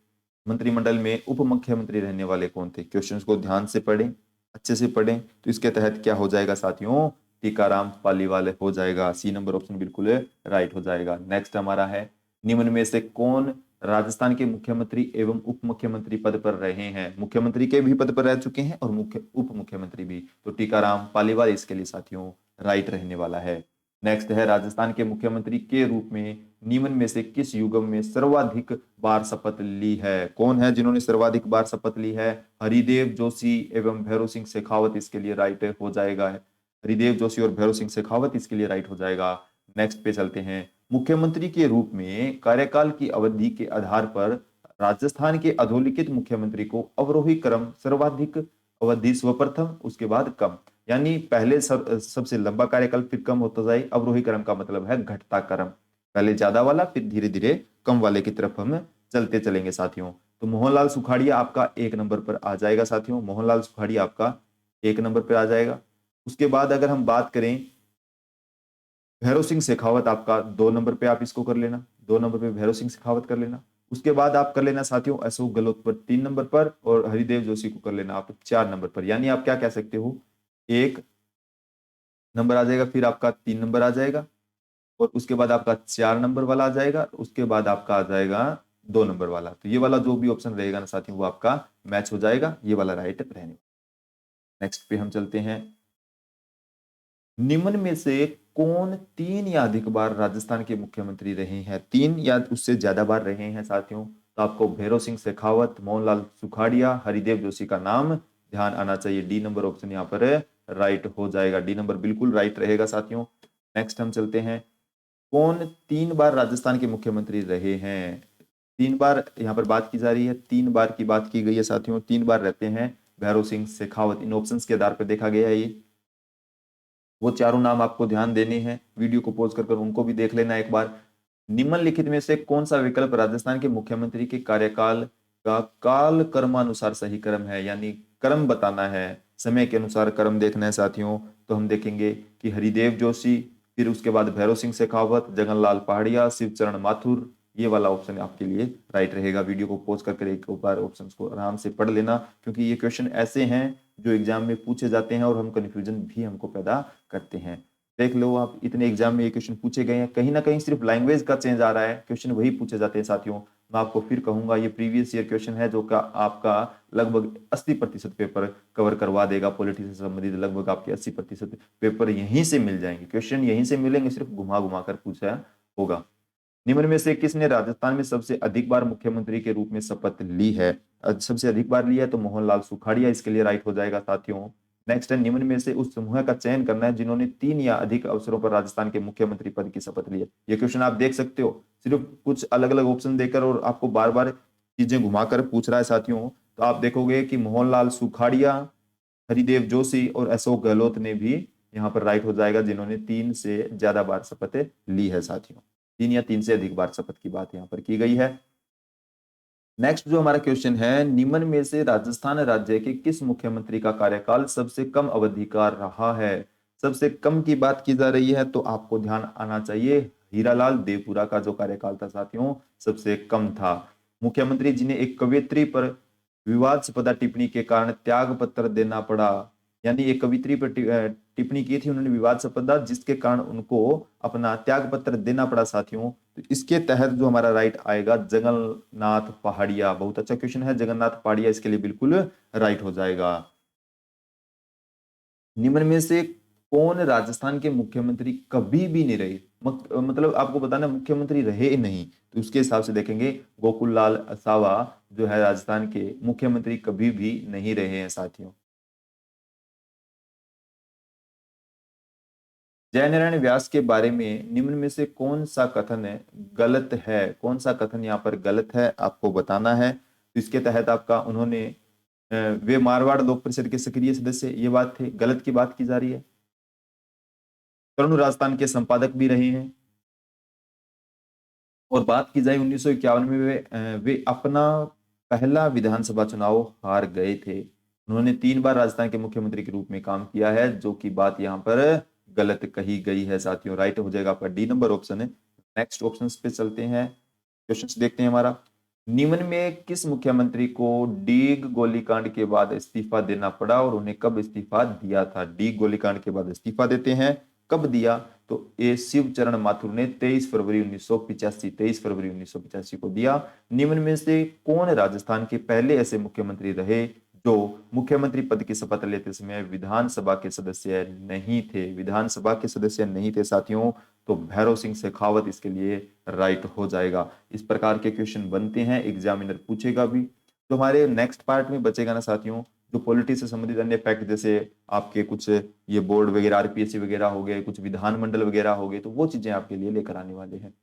मंत्रिमंडल में उप मुख्यमंत्री रहने वाले कौन थे? क्वेश्चंस को ध्यान से पढ़ें, अच्छे से पढ़ें, तो इसके तहत क्या हो जाएगा साथियों? टीकाराम पालीवाल हो जाएगा। सी नंबर ऑप्शन बिल्कुल राइट हो जाएगा। नेक्स्ट हमारा है, निम्न में से कौन राजस्थान के मुख्यमंत्री एवं उप मुख्यमंत्री पद पर रहे हैं? मुख्यमंत्री के भी पद पर रह चुके हैं और मुख्य उप मुख्यमंत्री भी, तो टीकाराम पालीवाल इसके लिए साथियों राइट रहने वाला है। नेक्स्ट है, राजस्थान के मुख्यमंत्री के रूप में निम्न में से किस युगम में सर्वाधिक बार शपथ ली है? कौन है जिन्होंने सर्वाधिक बार शपथ ली है? हरिदेव जोशी एवं भैरव सिंह शेखावत इसके लिए राइट हो जाएगा। हरिदेव जोशी और भैरव सिंह शेखावत इसके लिए राइट हो जाएगा। नेक्स्ट पे चलते हैं, मुख्यमंत्री के रूप में कार्यकाल की अवधि के आधार पर राजस्थान के अधोलिखित मुख्यमंत्री को अवरोही क्रम सर्वाधिक अवधि सर्वप्रथम उसके बाद कम, यानी पहले सबसे लंबा कार्यकाल फिर कम होता जाए। अवरोही क्रम का मतलब है घटता क्रम, पहले ज्यादा वाला फिर धीरे धीरे कम वाले की तरफ हम चलते चलेंगे साथियों। तो मोहनलाल सुखाड़िया आपका एक नंबर पर आ जाएगा साथियों, मोहनलाल सुखाड़िया आपका एक नंबर पर आ जाएगा। उसके बाद अगर हम बात करें भैरव सिंह शेखावत, आपका दो नंबर पे आप इसको कर लेना, दो नंबर पे भैरव सिंह शेखावत कर लेना। उसके बाद आप कर लेना साथियों अशोक गहलोत पर तीन नंबर पर, और हरिदेव जोशी को कर लेना आप चार नंबर पर। यानी आप क्या कह सकते हो, एक नंबर आ जाएगा, फिर आपका तीन नंबर आ जाएगा, और उसके बाद आपका चार नंबर वाला आ जाएगा, उसके बाद आपका आ जाएगा दो नंबर वाला। तो ये वाला जो भी ऑप्शन रहेगा ना साथियों वो आपका मैच हो जाएगा, ये वाला राइट रहने। नेक्स्ट पे हम चलते हैं, निम्न में से कौन तीन या अधिक बार राजस्थान के मुख्यमंत्री रहे हैं? तीन या उससे ज्यादा बार रहे हैं साथियों, तो आपको भैरव सिंह शेखावत, मोहनलाल सुखाड़िया, हरिदेव जोशी का नाम ध्यान आना चाहिए। डी नंबर ऑप्शन यहाँ पर राइट हो जाएगा, डी नंबर बिल्कुल राइट रहेगा साथियों। नेक्स्ट हम चलते हैं, कौन तीन बार राजस्थान के मुख्यमंत्री रहे हैं? तीन बार यहाँ पर बात की जा रही है, तीन बार की बात की गई है साथियों, तीन बार रहते हैं भैरव सिंह शेखावत। इन ऑप्शंस के आधार पर देखा गया है ये, वो चारों नाम आपको ध्यान देने हैं, वीडियो को पॉज कर उनको भी देख लेना एक बार। निम्नलिखित में से कौन सा विकल्प राजस्थान के मुख्यमंत्री के कार्यकाल का काल क्रमानुसार सही क्रम है? यानी क्रम बताना है, समय के अनुसार क्रम देखना है साथियों। तो हम देखेंगे कि हरिदेव जोशी, फिर उसके बाद भैरव सिंह शेखावत, जगनलाल पहाड़िया, शिवचरण माथुर, ये वाला ऑप्शन आपके लिए राइट रहेगा। वीडियो को पॉज करके एक बार ऑप्शन को आराम से पढ़ लेना, क्योंकि ये क्वेश्चन ऐसे हैं जो एग्जाम में पूछे जाते हैं और हम कंफ्यूजन भी हमको पैदा करते हैं। देख लो आप, इतने एग्जाम में ये क्वेश्चन पूछे गए हैं, कहीं ना कहीं सिर्फ लैंग्वेज का चेंज आ रहा है, क्वेश्चन वही पूछे जाते हैं साथियों। मैं आपको फिर कहूंगा ये प्रीवियस ईयर क्वेश्चन है जो का आपका लगभग 80% पेपर कवर करवा देगा। पॉलिटिक्स से संबंधित लगभग आपके 80% पेपर यहीं से मिल जाएंगे, क्वेश्चन यहीं से मिलेंगे, सिर्फ घुमा घुमा कर पूछा होगा। निम्न में से किसने राजस्थान में सबसे अधिक बार मुख्यमंत्री के रूप में शपथ ली है? सबसे अधिक बार लिया है तो मोहनलाल सुखाड़िया इसके लिए राइट हो जाएगा साथियों। नेक्स्ट है, निम्न में से उस समूह का चयन करना है जिन्होंने तीन या अधिक अवसरों पर राजस्थान के मुख्यमंत्री पद की शपथ ली है। ये क्वेश्चन आप देख सकते हो, सिर्फ कुछ अलग अलग ऑप्शन देकर और आपको बार बार चीजें घुमाकर पूछ रहा है साथियों। तो आप देखोगे कि मोहनलाल सुखाड़िया, हरिदेव जोशी और अशोक गहलोत ने भी यहाँ पर राइट हो जाएगा, जिन्होंने तीन से ज्यादा बार शपथ ली है साथियों। तीन या तीन से अधिक बार शपथ की बात यहाँ पर की गई है। नेक्स्ट जो हमारा क्वेश्चन है, निम्न में से राजस्थान राज्य के किस मुख्यमंत्री का कार्यकाल सबसे कम अवधि का रहा है? सबसे कम की बात की जा रही है तो आपको ध्यान आना चाहिए हीरालाल देवपुरा का जो कार्यकाल था साथियों सबसे कम था। मुख्यमंत्री जिन्हें एक कवयित्री पर विवादास्पद टिप्पणी के कारण त्याग पत्र देना पड़ा, यानी एक कवित्री पर टिप्पणी की थी उन्होंने विवादास्पद, जिसके कारण उनको अपना त्याग पत्र देना पड़ा साथियों। तो इसके तहत जो हमारा राइट आएगा जगन्नाथ पहाड़िया। बहुत अच्छा क्वेश्चन है, जगन्नाथ पहाड़िया इसके लिए बिल्कुल राइट हो जाएगा। निम्न में से कौन राजस्थान के मुख्यमंत्री कभी भी नहीं रहे, मतलब आपको बताना मुख्यमंत्री रहे ही नहीं, तो उसके हिसाब से देखेंगे गोकुल लाल असावा जो है राजस्थान के मुख्यमंत्री कभी भी नहीं रहे हैं साथियों। जयनारायण व्यास के बारे में निम्न में से कौन सा कथन है गलत है, कौन सा कथन यहाँ पर गलत है आपको बताना है। तो इसके तहत आपका उन्होंने वे मारवाड़ लोक परिषद के सक्रिय सदस्य, ये बात थे, गलत की बात की जा रही है। तरुण राजस्थान के संपादक भी रहे हैं। और बात की जाए 1951 में वे अपना पहला विधानसभा चुनाव हार गए थे। उन्होंने 3 बार राजस्थान के मुख्यमंत्री के रूप में काम किया है, जो कि बात यहाँ पर गलत कही गई है साथियों। राइट हो जाएगा आपका डी नंबर ऑप्शन है। नेक्स्ट ऑप्शन पे चलते हैं, क्वेश्चन देखते हैं हमारा। निम्न में किस मुख्यमंत्री को डीग गोलीकांड के बाद इस्तीफा देना पड़ा और उन्हें कब इस्तीफा दिया था? डीग गोलीकांड के बाद इस्तीफा देते हैं, कब दिया? तो ए शिवचरण माथुर ने 23 फरवरी 1985 को दिया। निम्न में से कौन राजस्थान के पहले ऐसे मुख्यमंत्री रहे जो मुख्यमंत्री पद की शपथ लेते समय विधानसभा के सदस्य नहीं थे? विधानसभा के सदस्य नहीं थे साथियों, तो भैरव सिंह शेखावत इसके लिए राइट हो जाएगा। इस प्रकार के क्वेश्चन बनते हैं, एग्जामिनर पूछेगा भी। तो हमारे नेक्स्ट पार्ट में बचेगा ना साथियों, जो पॉलिटी से संबंधित अन्य फैक्ट, जैसे आपके कुछ ये बोर्ड वगैरह आरपीएससी वगैरह हो गए, कुछ विधानमंडल वगैरह हो गए, तो वो चीजें आपके लिए लेकर आने वाले हैं।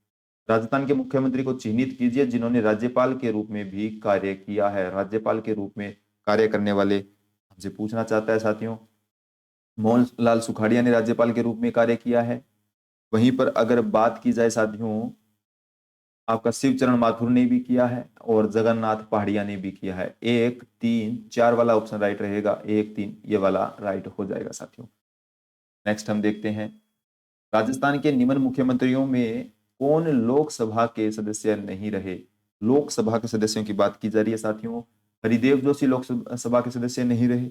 राजस्थान के मुख्यमंत्री को चिन्हित कीजिए जिन्होंने राज्यपाल के रूप में भी कार्य किया है। राज्यपाल के रूप में कार्य करने वाले हमसे पूछना चाहता है साथियों। मोहन लाल सुखाड़िया ने राज्यपाल के रूप में कार्य किया है। वहीं पर अगर बात की जाए साथियों, आपका शिवचरण माथुर ने भी किया है और जगन्नाथ पहाड़िया ने भी किया है। 1 3 4 वाला ऑप्शन राइट रहेगा, 1 3 ये वाला राइट हो जाएगा साथियों। नेक्स्ट हम देखते हैं, राजस्थान के निम्न मुख्यमंत्रियों में कौन लोकसभा के सदस्य नहीं रहे? लोकसभा के सदस्यों की बात की जा रही है साथियों। हरिदेव जोशी लोकसभा के सदस्य नहीं रहे।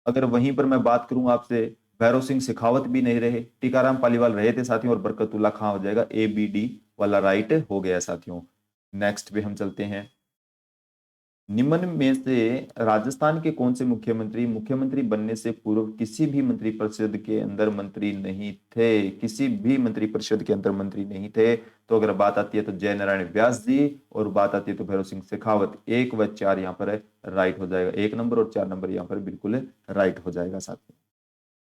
अगर वहीं पर मैं बात करूं आपसे, भैरव सिंह शेखावत भी नहीं रहे, टीकाराम पालीवाल रहे थे साथियों, और बरकतुल्ला खां हो जाएगा, ए बी डी वाला राइट हो गया साथियों। नेक्स्ट पे हम चलते हैं, निम्न में से राजस्थान के कौन से मुख्यमंत्री मुख्यमंत्री बनने से पूर्व किसी भी मंत्रिपरिषद के अंदर मंत्री नहीं थे? किसी भी मंत्रिपरिषद के अंदर मंत्री नहीं थे। तो अगर बात आती है तो जयनारायण व्यास जी, और बात आती है तो भैरव सिंह शेखावत। 1 व 4 यहाँ पर राइट हो जाएगा, 1 नंबर और 4 नंबर यहाँ पर बिल्कुल राइट हो जाएगा साथियों।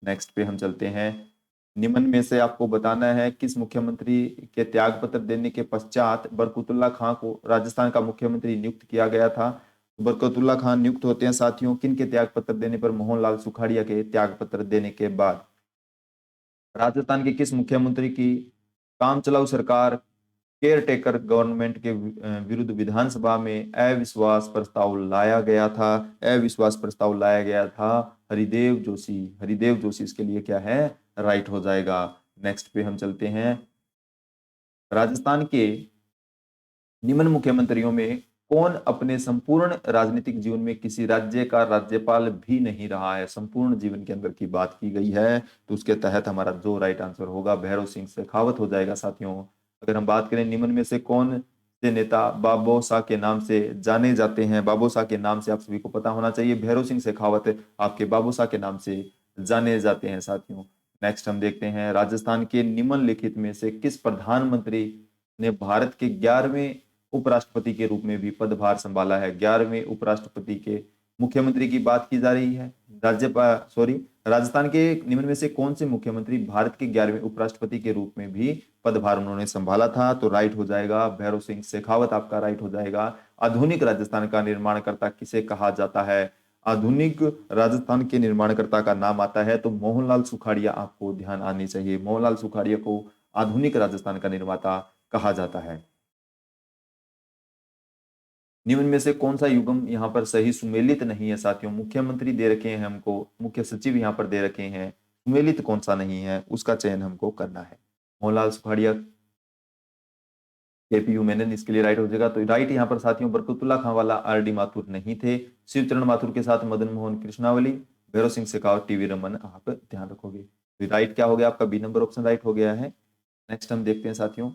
नेक्स्ट पे हम चलते हैं, निम्न में से आपको बताना है किस मुख्यमंत्री के त्याग पत्र देने के पश्चात बरकतुल्ला खां को राजस्थान का मुख्यमंत्री नियुक्त किया गया था। बरकतुल्ला खान नियुक्त होते हैं साथियों किन के त्याग पत्र देने पर? मोहनलाल सुखाड़िया के त्याग पत्र देने के बाद। राजस्थान के किस मुख्यमंत्री की काम चलाऊ सरकार केयर टेकर गवर्नमेंट के विरुद्ध विधानसभा में अविश्वास प्रस्ताव लाया गया था? अविश्वास प्रस्ताव लाया गया था हरिदेव जोशी। हरिदेव जोशी इसके लिए क्या है? राइट हो जाएगा। नेक्स्ट पे हम चलते हैं, राजस्थान के निम्न मुख्यमंत्रियों में कौन अपने संपूर्ण राजनीतिक जीवन में किसी राज्य का राज्यपाल भी नहीं रहा है? संपूर्ण जीवन के अंदर की बात की गई है, तो उसके तहत हमारा जो राइट आंसर होगा भैरव सिंह शेखावत हो जाएगा साथियों। अगर हम बात करें निम्न में से कौन से नेता बाबोसा के नाम से जाने जाते हैं? बाबोसा के नाम से आप सभी को पता होना चाहिए, भैरव सिंह शेखावत आपके बाबोसा के नाम से जाने जाते हैं साथियों। नेक्स्ट हम देखते हैं, राजस्थान के निम्नलिखित में से किस प्रधानमंत्री ने भारत के 11वें उपराष्ट्रपति के रूप में भी पदभार संभाला है? 11वें उपराष्ट्रपति के मुख्यमंत्री की बात की जा रही है। राजस्थान के निम्न में से कौन से मुख्यमंत्री भारत के 11वें उपराष्ट्रपति के रूप में भी पदभार उन्होंने संभाला था? तो राइट हो जाएगा भैरव सिंह शेखावत आपका राइट हो जाएगा। आधुनिक राजस्थान का निर्माणकर्ता किसे कहा जाता है? आधुनिक राजस्थान के निर्माणकर्ता का नाम आता है तो मोहनलाल सुखाड़िया आपको ध्यान आनी चाहिए। मोहनलाल सुखाड़िया को आधुनिक राजस्थान का निर्माता कहा जाता है। निम्न में से कौन सा युग्म यहाँ पर सही सुमेलित नहीं है साथियों? मुख्यमंत्री दे रखे हैं हमको, मुख्य सचिव यहाँ पर दे रखे हैं, सुमेलित कौन सा नहीं है उसका चयन हमको करना है। मोहनलाल सुखाड़िया, केपीयू मेनन इसके लिए राइट हो जाएगा। तो राइट यहाँ पर साथियों बरकतुल्ला खां वाला आरडी माथुर नहीं थे। शिवचरण माथुर के साथ मदन मोहन कृष्णावली, भैरव सिंह शेखावत, टीवी रमन, आप ध्यान रखोगे। तो राइट क्या हो गया आपका? बी नंबर ऑप्शन राइट हो गया है। नेक्स्ट हम देखते हैं साथियों,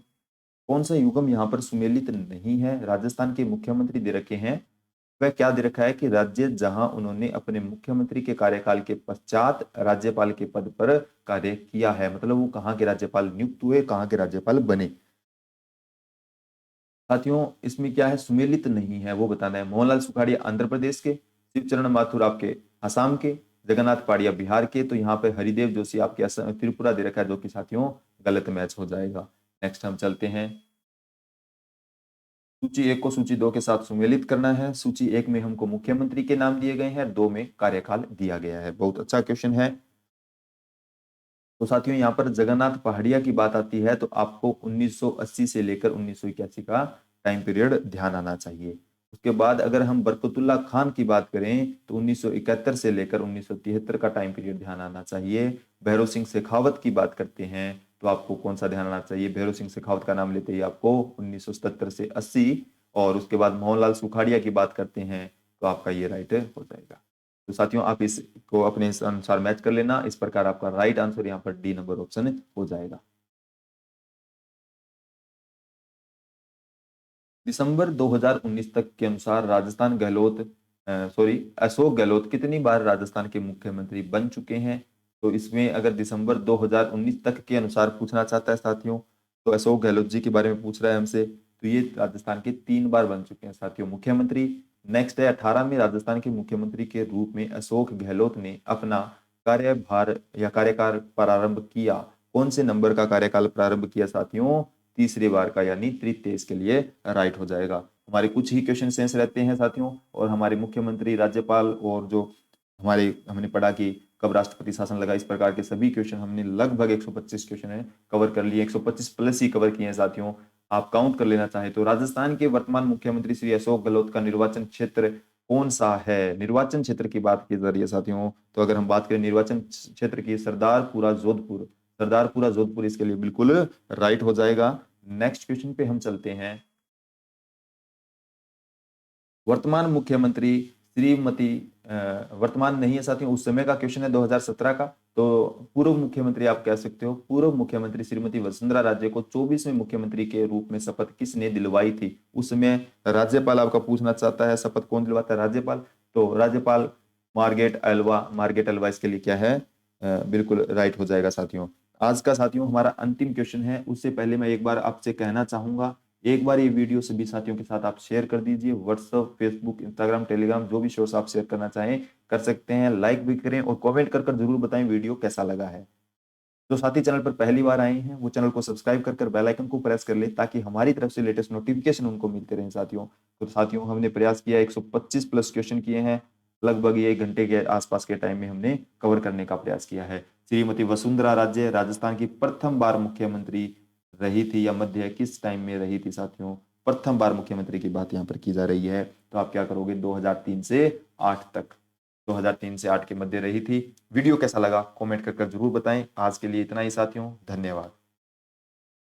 कौन सा युग्म यहाँ पर सुमेलित नहीं है? राजस्थान के मुख्यमंत्री दे रखे हैं वह क्या दे रखा है कि राज्य जहां उन्होंने अपने मुख्यमंत्री के कार्यकाल के पश्चात राज्यपाल के पद पर कार्य किया है, मतलब वो कहाँ के राज्यपाल नियुक्त हुए, कहाँ के राज्यपाल बने। साथियों इसमें क्या है, सुमेलित नहीं है वो बताना है। मोहनलाल सुखाड़िया आंध्र प्रदेश के, शिवचरण माथुर आपके असम के, जगन्नाथ पाड़िया बिहार के, तो यहाँ पे हरिदेव जोशी आपके त्रिपुरा दे रखा है, जो कि साथियों गलत मैच हो जाएगा। नेक्स्ट हम चलते हैं, सूची एक को सूची दो के साथ सुमेलित करना है। सूची एक में हमको मुख्यमंत्री के नाम दिए गए हैं, दो में कार्यकाल दिया गया है। बहुत अच्छा क्वेश्चन है। तो साथियों यहाँ पर जगन्नाथ पहाड़िया की बात आती है तो आपको 1980 से लेकर 1981 का टाइम पीरियड ध्यान आना चाहिए। उसके बाद अगर हम बरकतुल्ला खान की बात करें तो 1971 से लेकर 1973 का टाइम पीरियड ध्यान आना चाहिए। भैरव सिंह शेखावत की बात करते हैं तो आपको कौन सा ध्यान आना चाहिए, भैरव सिंह शेखावत का नाम लेते ही आपको 1977 से 80। और उसके बाद मोहनलाल सुखाड़िया की बात करते हैं तो आपका ये राइट हो जाएगा। तो साथियों आप इसको अपने अनुसार मैच कर लेना। इस प्रकार आपका राइट आंसर यहाँ पर डी नंबर ऑप्शन हो जाएगा। दिसंबर 2019 तक के अनुसार राजस्थान अशोक गहलोत कितनी बार राजस्थान के मुख्यमंत्री बन चुके हैं। तो इसमें अगर दिसंबर 2019 तक के अनुसार पूछना चाहता है साथियों, तो अशोक गहलोत जी के बारे में पूछ रहा है हमसे, तो ये राजस्थान के 3 बार बन चुके हैं साथियों मुख्यमंत्री। नेक्स्ट है 18 में राजस्थान के मुख्यमंत्री के रूप में अशोक गहलोत ने अपना कार्यभार या कार्यकाल प्रारंभ किया। कौन से नंबर का कार्यकाल प्रारंभ किया साथियों, तीसरी बार का, यानी तृतीय इसके लिए राइट हो जाएगा। हमारे कुछ ही क्वेश्चन सेंस रहते हैं साथियों, और हमारे मुख्यमंत्री, राज्यपाल और जो हमने पढ़ा कि कब राष्ट्रपति शासन लगा, इस प्रकार के सभी क्वेश्चन हमने लगभग 125 क्वेश्चन है कवर कर लिए, 125 प्लस ही कवर किए हैं साथियों। आप काउंट कर लेना चाहे तो राजस्थान के वर्तमान मुख्यमंत्री श्री अशोक गहलोत का निर्वाचन क्षेत्र कौन सा है। निर्वाचन क्षेत्र की बात की जा रही है साथियों, तो अगर हम बात करें निर्वाचन क्षेत्र की, सरदारपुरा जोधपुर इसके लिए बिल्कुल राइट हो जाएगा। नेक्स्ट क्वेश्चन पे हम चलते हैं। वर्तमान मुख्यमंत्री श्रीमती वर्तमान नहीं है साथियों, उस समय का क्वेश्चन है 2017 का। तो पूर्व मुख्यमंत्री आप कह सकते हो, पूर्व मुख्यमंत्री श्रीमती वसुंधरा राजे को 24वें मुख्यमंत्री के रूप में शपथ किसने दिलवाई थी। उस समय राज्यपाल आपका पूछना चाहता है शपथ कौन दिलवाता है, राज्यपाल। तो राज्यपाल मार्गेट अल्वा इसके लिए क्या है, बिल्कुल राइट हो जाएगा साथियों। आज का साथियों हमारा अंतिम क्वेश्चन है, उससे पहले मैं एक बार आपसे कहना चाहूंगा, एक बार ये वीडियो सभी साथियों के साथ आप शेयर कर दीजिए। व्हाट्सएप, फेसबुक, इंस्टाग्राम, टेलीग्राम, जो भी सोर्स आप शेयर करना चाहें कर सकते हैं। लाइक भी करें और कमेंट कर जरूर बताएं वीडियो कैसा लगा है। जो साथी चैनल पर पहली बार आए हैं वो चैनल को सब्सक्राइब कर बेल आइकन को प्रेस कर ले, ताकि हमारी तरफ से लेटेस्ट नोटिफिकेशन उनको मिलते रहे साथियों। तो साथियों हमने प्रयास किया, 125 प्लस क्वेश्चन किए हैं, लगभग ये 1 घंटे के आसपास के टाइम में हमने कवर करने का प्रयास किया है। श्रीमती वसुंधरा राजे राजस्थान की प्रथम बार मुख्यमंत्री रही थी या मध्य किस टाइम में रही थी साथियों, प्रथम बार मुख्यमंत्री की बात यहाँ पर की जा रही है। तो आप क्या करोगे, 2003 से 8 तक, 2003 से 8 के मध्य रही थी। वीडियो कैसा लगा कमेंट कर जरूर बताएं। आज के लिए इतना ही साथियों, धन्यवाद।